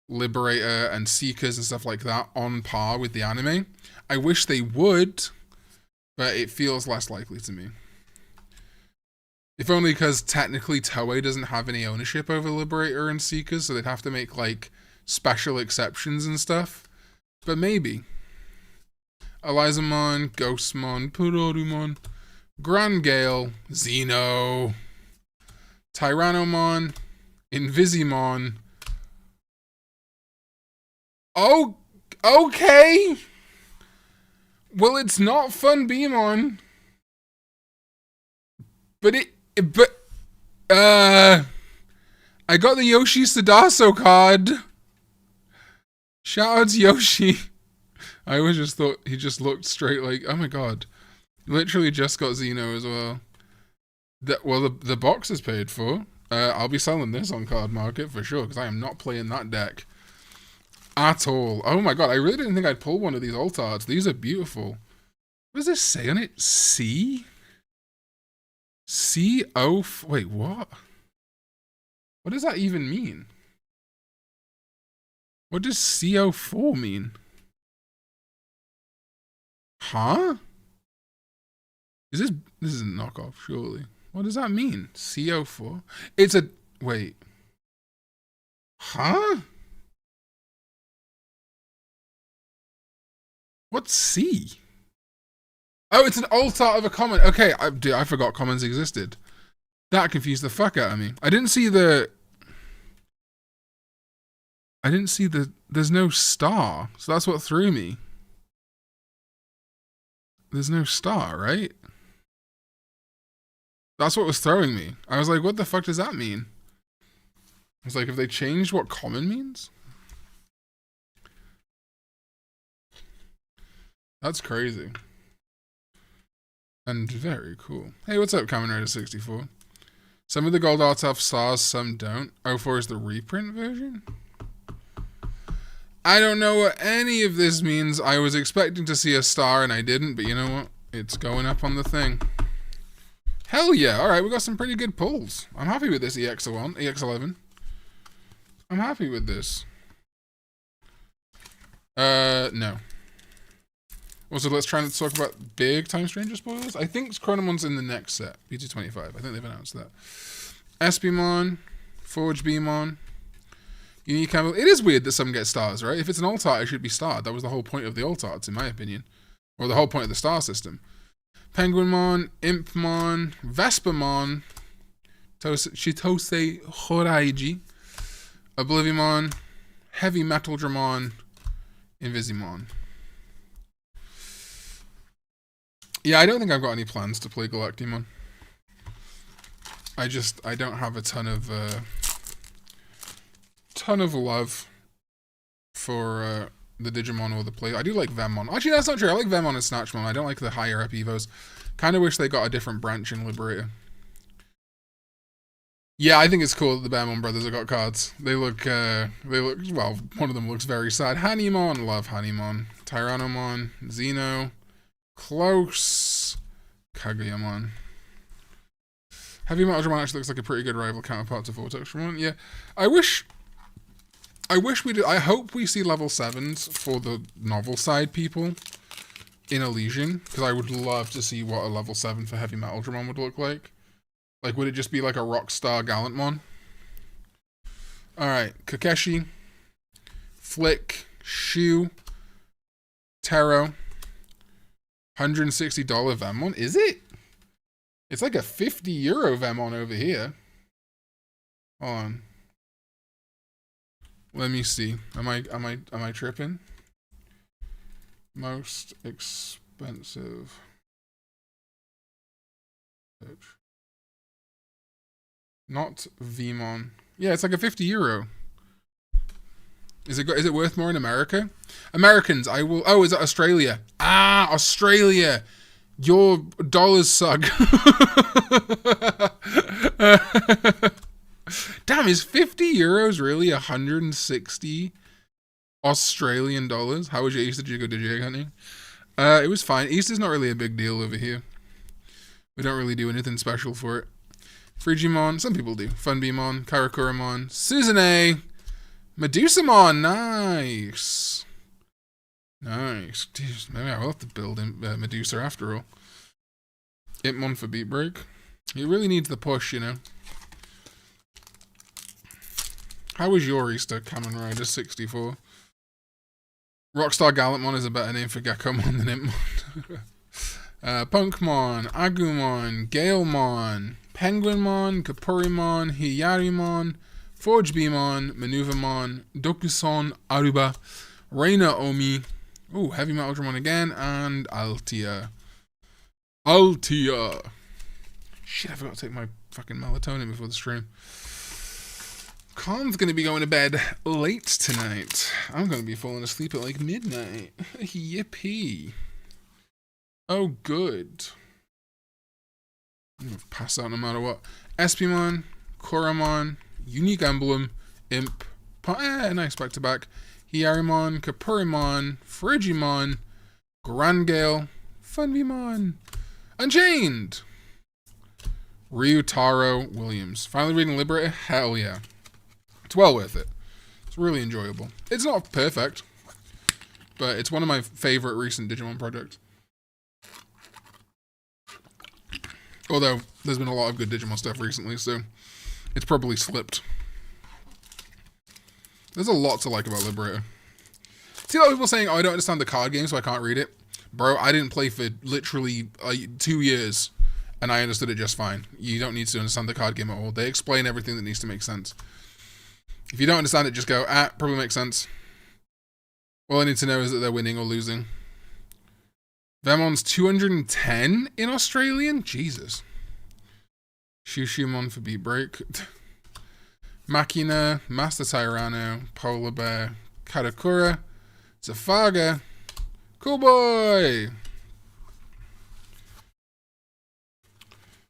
Liberator and Seekers and stuff like that on par with the anime. I wish they would, but it feels less likely to me. If only because technically Toei doesn't have any ownership over Liberator and Seekers, so they'd have to make like special exceptions and stuff. But maybe. Elizamon, Ghostmon, Purorumon, Grand Gale, Xeno, Tyrannomon, Invisimon. Oh, okay. Well, it's not Fun Beamon. But I got the Yoshi Sadaso card. Shout out to Yoshi. I always just thought he just looked straight like, oh my god. Literally just got Xeno as well. The box is paid for. I'll be selling this on Card Market for sure, because I am not playing that deck at all. Oh my god, I really didn't think I'd pull one of these Altards. These are beautiful. What does this say on it? C? C-O... Wait, what? What does that even mean? What does CO4 mean? Huh? This is a knockoff, surely. What does that mean? CO4? It's a... Wait. Huh? What's C? Oh, it's an alt art of a common. Okay, I forgot commons existed. That confused the fuck out of me. I didn't see the... There's no star, so that's what threw me. There's no star, right? That's what was throwing me. I was like, what the fuck does that mean? I was like, have they changed what common means? That's crazy. And very cool. Hey, what's up, Kamen Rider 64? Some of the gold arts have stars, some don't. 04 is the reprint version? I don't know what any of this means. I was expecting to see a star and I didn't, but you know what? It's going up on the thing. Hell yeah. Alright, we got some pretty good pulls. I'm happy with this EX11. I'm happy with this. No. Also, let's try and talk about big Time Stranger spoilers. I think Chronomon's in the next set. BT25. I think they've announced that. Espimon. Forge Beamon. Unique Campbell. It is weird that some get stars, right? If it's an alt art, it should be starred. That was the whole point of the alt arts, in my opinion. Or the whole point of the star system. Penguinmon, Impmon, Vespermon, Chitose Horaiji, Oblivimon, Heavy Metal Dramon, Invisimon. Yeah, I don't think I've got any plans to play Galactimon. I don't have a ton ton of love for the Digimon or the play. I do like Vemmon. Actually, that's not true. I like Vemmon and Snatchmon. I don't like the higher up Evos. Kind of wish they got a different branch in Liberator. Yeah, I think it's cool that the Bearmon brothers have got cards. They look, well, one of them looks very sad. Hanimon, love Hanimon. Tyrannomon, Xeno, close. Kageyamon. Heavy Metal Dramon actually looks like a pretty good rival counterpart to Vortex Dramon. Yeah, I wish we did. I hope we see level 7s for the novel side people in Elysian, because I would love to see what a level 7 for Heavy Metal Dramon would look like. Like, would it just be like a Rockstar Gallantmon? Alright, Kakeshi, Flick, Shu, Taro, $160 Vemmon. Is it? It's like a €50 Vemmon over here. Hold on. Let me see. Am I tripping? Most expensive. Not Vmon. Yeah, it's like a €50. Is it worth more in America? Americans, I will. Oh, is it Australia? Ah, Australia. Your dollars suck. Damn, is €50 really 160 Australian dollars? How was your Easter? Did you go Digi hunting? It was fine. Easter's not really a big deal over here. We don't really do anything special for it. Frigimon, some people do. Funbeamon, Karakuramon, Susanoo, Medusamon, nice. Nice. Jeez, maybe I will have to build Medusa after all. Impmon for Beat Break. He really needs the push, you know. How was your Easter, Kamen Rider 64? Rockstar Gallantmon is a better name for Geckomon than Impmon. Punkmon, Agumon, Galemon, Penguinmon, Kapurimon, Hiyarimon, Forgebeamon, Maneuvermon, Dokuson, Aruba, Reina Omi, ooh, Heavy Metal Dramon again, and Altia. Altia! Shit, I forgot to take my fucking melatonin before the stream. Khan's gonna be going to bed late tonight. I'm gonna be falling asleep at like midnight. Yippee. Oh, good. I'm gonna pass out no matter what. Espimon, Koramon, Unique Emblem, Imp, nice back to back. Hiyarimon, Kapurimon, Frigimon, Grangale, Funbeamon, Unchained, Ryutaro Williams. Finally reading Liberator? Hell yeah. It's well worth it. It's really enjoyable. It's not perfect, but it's one of my favorite recent Digimon projects. Although, there's been a lot of good Digimon stuff recently, so it's probably slipped. There's a lot to like about Liberator. See a lot of people saying, oh, I don't understand the card game, so I can't read it. Bro, I didn't play for literally 2 years, and I understood it just fine. You don't need to understand the card game at all. They explain everything that needs to make sense. If you don't understand it, just go, probably makes sense. All I need to know is that they're winning or losing. Vemmon's 210 in Australian? Jesus. Shushumon for Beat Break. Machina, Master Tyranno, Polar Bear, Katakura, Zafaga, Cool Boy!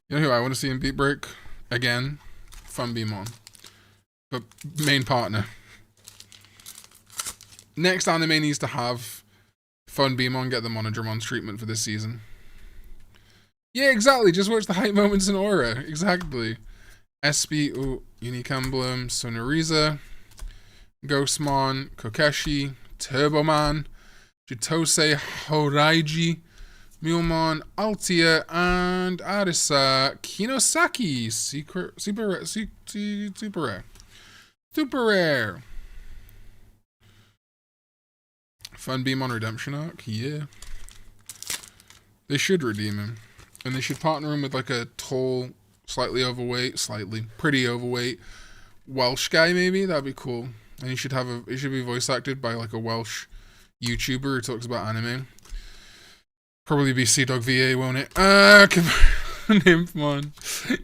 You know who I want to see in Beat Break? Again, Funbeamon. But main partner. Next anime needs to have Funbeamon get the Monodramon's treatment for this season. Yeah, exactly. Just watch the hype moments in Aura. Exactly. SB, Unique Emblem, Sonoriza, Ghostmon, Kokeshi, Turboman, Jitose Horaiji, Mulmon, Altia, and Arisa Kinosaki. Super rare. Super rare. Funbeamon Redemption Arc? Yeah. They should redeem him. And they should partner him with like a tall, pretty overweight Welsh guy maybe. That'd be cool. And he should be voice acted by like a Welsh YouTuber who talks about anime. Probably be Sea Dog VA, won't it? Nymphmon,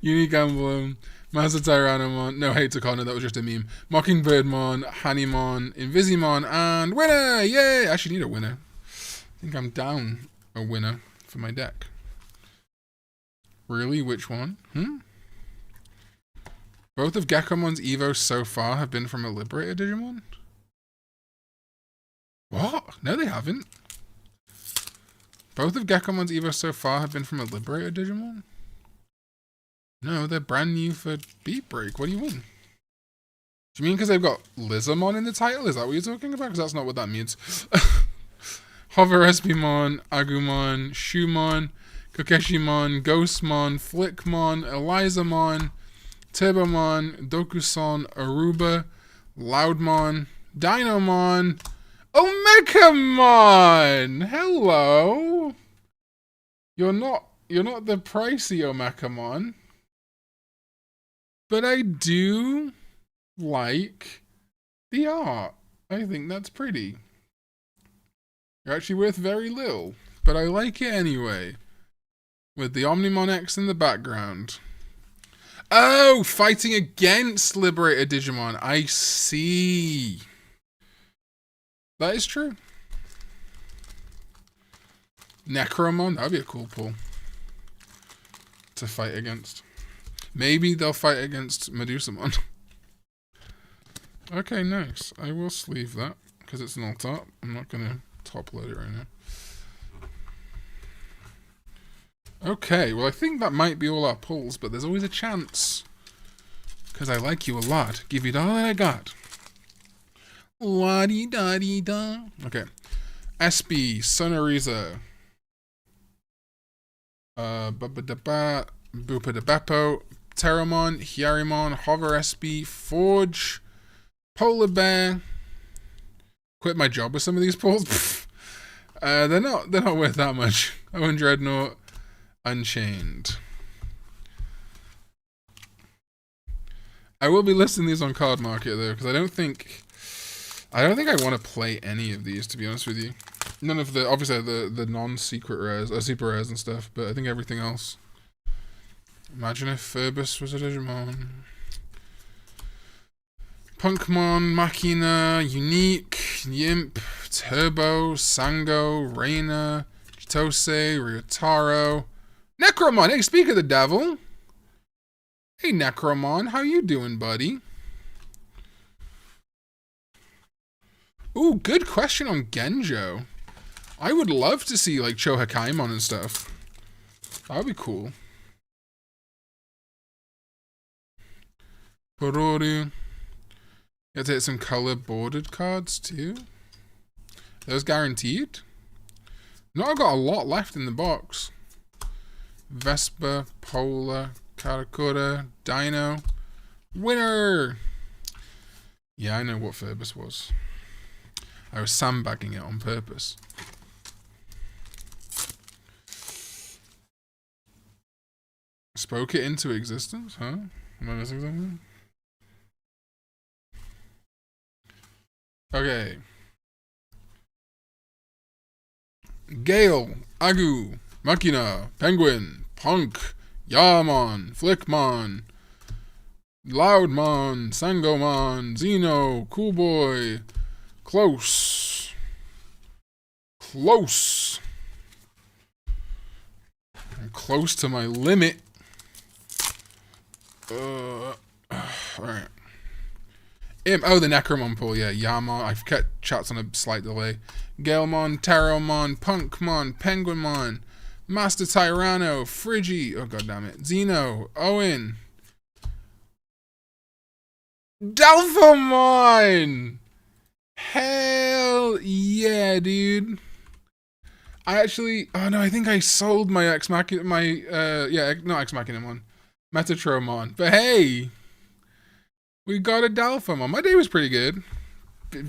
Unique Emblem, Master Tyrannomon. No hate to Connor, that was just a meme. Mockingbirdmon, Hanimon, Invisimon, and winner! Yay! I actually need a winner. I think I'm down a winner for my deck. Really? Which one? Both of Geckomon's Evos so far have been from a Liberator Digimon? What? No, they haven't. Both of Geckomon's Evos so far have been from a Liberator Digimon? No, they're brand new for Beat Break. What do you mean? Do you mean because they've got Lizamon in the title? Is that what you're talking about? Because that's not what that means. Hover Espimon, Agumon, Shumon, Kokeshimon, Ghostmon, Flickmon, Elizamon, Turbomon, Dokuson, Aruba, Loudmon, Dinomon, Omekamon! Hello! You're not the pricey Omekamon. But I do like the art. I think that's pretty. You're actually worth very little, but I like it anyway. With the Omnimon X in the background. Oh, fighting against Liberator Digimon. I see. That is true. Necromon, that'd be a cool pull to fight against. Maybe they'll fight against Medusamon. Okay, nice. I will sleeve that because it's an alt art. I'm not going to top load it right now. Okay, well I think that might be all our pulls, but there's always a chance. Because I like you a lot. Give you all that I got. La-dee-da-dee-da. Okay. SB, Sonoriza. Bupa-da-Beppo, Terramon, Hierimon, Hover SB, Forge, Polar Bear. Quit my job with some of these pulls. They're not worth that much. Owen Dreadnought, Unchained. I will be listing these on Card Market though, because I don't think I want to play any of these, to be honest with you. None of the, obviously the non-secret rares, super rares and stuff, but I think everything else. Imagine if Phoebus was a Digimon. Punkmon, Machina, Unique, Yimp, Turbo, Sango, Reina, Chitose, Ryotaro, Necromon. Hey, speak of the devil. Hey, Necromon, how you doing, buddy? Ooh, good question on Genjo. I would love to see, like, Chohakaimon and stuff. That would be cool. Porori. You have to hit some color-bordered cards, too. Those guaranteed? No, I've got a lot left in the box. Vespa, Polar, Karakura, Dino. Winner! Yeah, I know what Phoebus was. I was sandbagging it on purpose. Spoke it into existence, huh? Am I missing something? Okay. Gale, Agu, Machina, Penguin, Punk, Yamon, Flickmon, Loudmon, Sangomon, Xeno, Coolboy, Close. Close. I'm close to my limit. Alright. Oh, the Necromon pull, yeah. Yamon. I've kept chats on a slight delay. Galemon, Taromon, Punkmon, Penguinmon, Master Tyranno, Frigi. Oh, goddammit. Xeno, Owen. Delphamon! Hell yeah, dude. I actually, oh no, I think I sold my Ex Machina, not Ex Machinamon, Metatromon. But hey, we got a Delphamon. My day was pretty good.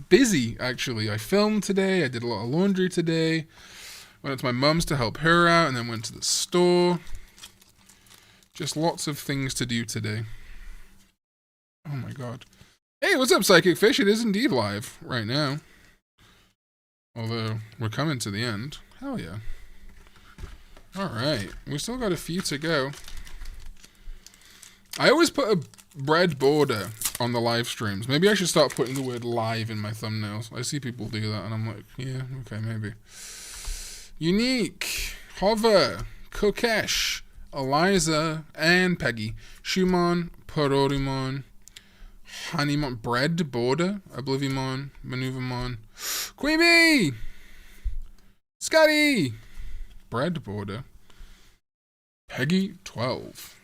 Busy, actually. I filmed today. I did a lot of laundry today. Went up to my mum's to help her out, and then went to the store. Just lots of things to do today. Oh my god. Hey, what's up, Psychic Fish? It is indeed live right now. Although, we're coming to the end. Hell yeah. Alright, we still got a few to go. I always put a red border on the live streams. Maybe I should start putting the word live in my thumbnails. I see people do that, and I'm like, yeah, okay, maybe. Unique, Hover, Kokesh, Eliza, and Peggy. Shumon, Pororimon, Hanimon, Bread, Border, Oblivimon, Maneuvermon, Queen Bee, Scotty, Bread, Border, Peggy, 12.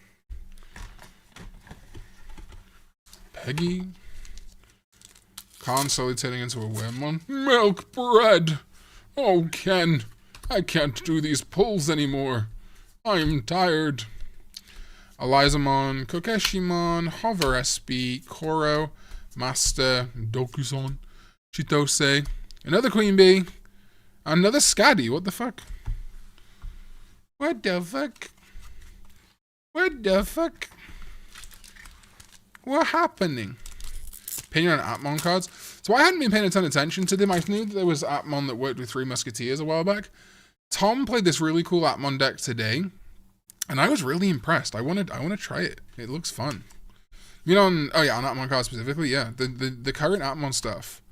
Peggy. Karn slowly turning into a wormmon. Milk bread! Oh, Ken, I can't do these pulls anymore. I'm tired. Elizamon, Kokeshimon, Hover SB, Koro, Master, Dokuson, Chitose, another Queen Bee, another Scaddy. What the fuck? What the fuck? What the fuck? What happening? Opinion on Atmon cards. So I hadn't been paying a ton of attention to them. I knew that there was Atmon that worked with Three Musketeers a while back. Tom played this really cool Atmon deck today, and I was really impressed. I want to try it. It looks fun. You know, on Atmon cards specifically, yeah. The current Atmon stuff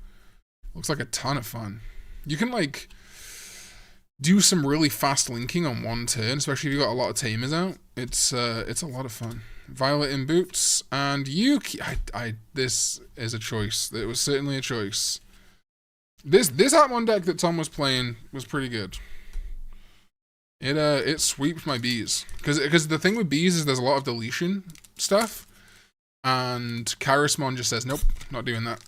looks like a ton of fun. You can like do some really fast linking on one turn, especially if you've got a lot of tamers out. It's a lot of fun. Violet in boots and Yuki. This is a choice. It was certainly a choice. This Atmon deck that Tom was playing was pretty good. It sweeps my bees because the thing with bees is there's a lot of deletion stuff, and Charismon just says nope, not doing that.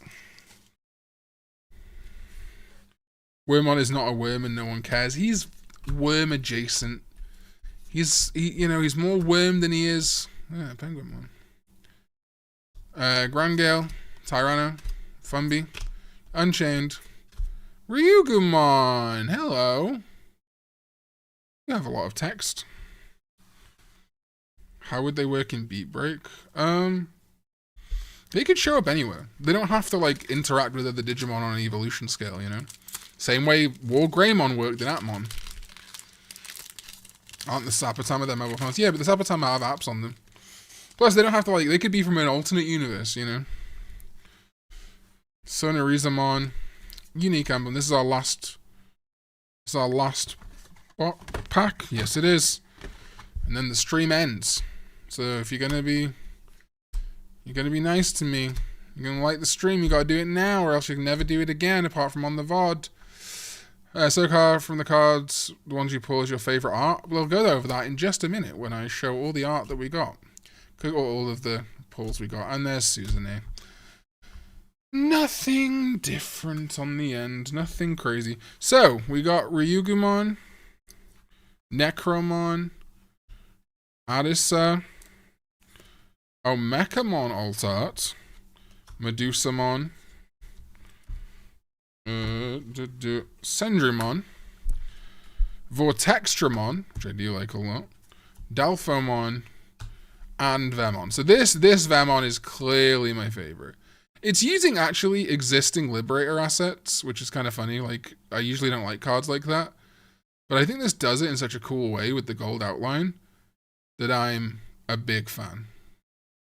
Wormmon is not a worm and no one cares. He's worm adjacent. He's more worm than he is. Yeah, Penguinmon. Grangale, Tyranno, Fumby, Unchained, Ryugumon. Hello. You have a lot of text. How would they work in Beat Break? They could show up anywhere. They don't have to like interact with other Digimon on an evolution scale, you know? Same way War Greymon worked in Atmon. Aren't the Sapatama their mobile phones? Yeah, but the Sapatama have apps on them. Plus, they don't have to like. They could be from an alternate universe, you know. Sonorizamon, unique emblem. This is our last. This is our last pack. Yes, it is. And then the stream ends. So if you're gonna be nice to me. You're gonna like the stream. You gotta do it now, or else you can never do it again, apart from on the VOD. Sokar from the cards, the ones you pull as your favorite art. We'll go over that in just a minute when I show all the art that we got. All of the pulls we got. And there's Susanne. Nothing different on the end. Nothing crazy. So, we got Ryugumon, Necromon, Arisa, Omekamon Alt Art, Medusamon, Sendrimon, Vortextramon, which I do like a lot, Dalphomon, and Vemon. So this Vemon is clearly my favorite. It's using actually existing Liberator assets, which is kind of funny. Like, I usually don't like cards like that. But I think this does it in such a cool way with the gold outline that I'm a big fan.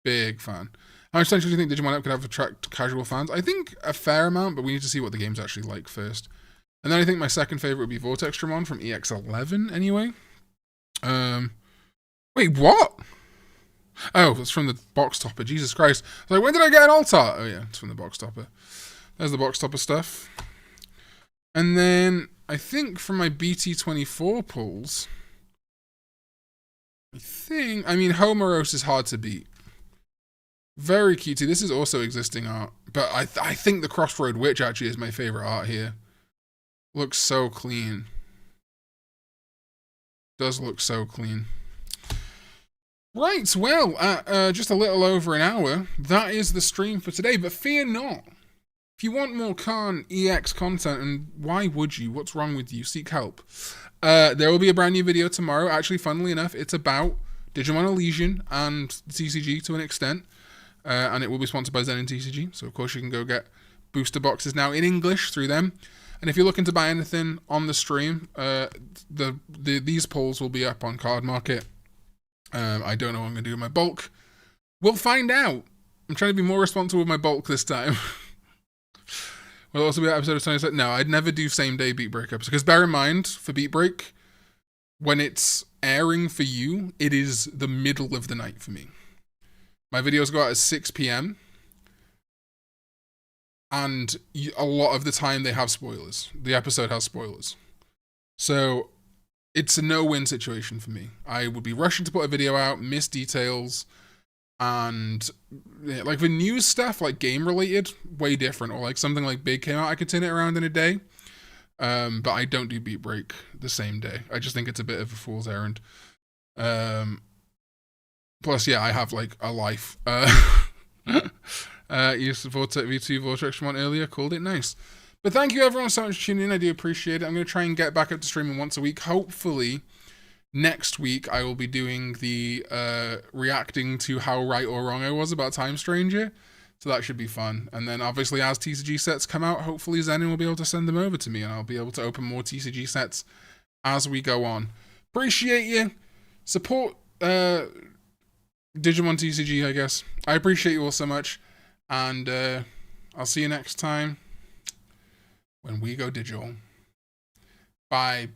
Big fan. How much potential do you think Digimon App could have to attract casual fans? I think a fair amount, but we need to see what the game's actually like first. And then I think my second favorite would be Vortextramon from EX11 anyway. Wait, what? Oh, it's from the box topper. Jesus Christ. I was like, when did I get an alt art? Oh yeah, it's from the box topper. There's the box topper stuff. And then I think from my BT24 pulls, I mean, Homeros is hard to beat. Very cutesy. This is also existing art. But I think the Crossroad Witch actually is my favorite art here. Looks so clean. Does look so clean. Right, well, just a little over an hour, that is the stream for today, but fear not. If you want more Karn EX content, and why would you? What's wrong with you? Seek help. There will be a brand new video tomorrow. Actually, funnily enough, it's about Digimon Elysian and TCG to an extent, and it will be sponsored by ZeninTCG, so of course you can go get booster boxes now in English through them. And if you're looking to buy anything on the stream, these polls will be up on Card Market. I don't know what I'm going to do with my bulk. We'll find out. I'm trying to be more responsible with my bulk this time. Will also be an episode of 20. No, I'd never do same day Beat Break episodes. Because bear in mind, for Beat Break, when it's airing for you, it is the middle of the night for me. My videos go out at 6 p.m. And a lot of the time they have spoilers. The episode has spoilers. So it's a no-win situation for me. I would be rushing to put a video out, miss details, and yeah, like the news stuff, like game-related, way different. Or like something like big came out, I could turn it around in a day. But I don't do Beat Break the same day. I just think it's a bit of a fool's errand. Plus, yeah, I have like a life. You supported V2 Vortex one earlier, called it nice. But thank you everyone so much for tuning in. I do appreciate it. I'm going to try and get back up to streaming once a week. Hopefully, next week I will be doing the reacting to how right or wrong I was about Time Stranger. So that should be fun. And then obviously as TCG sets come out, hopefully Zenin will be able to send them over to me and I'll be able to open more TCG sets as we go on. Appreciate you. Support Digimon TCG, I guess. I appreciate you all so much. And I'll see you next time when we go digital. Bye.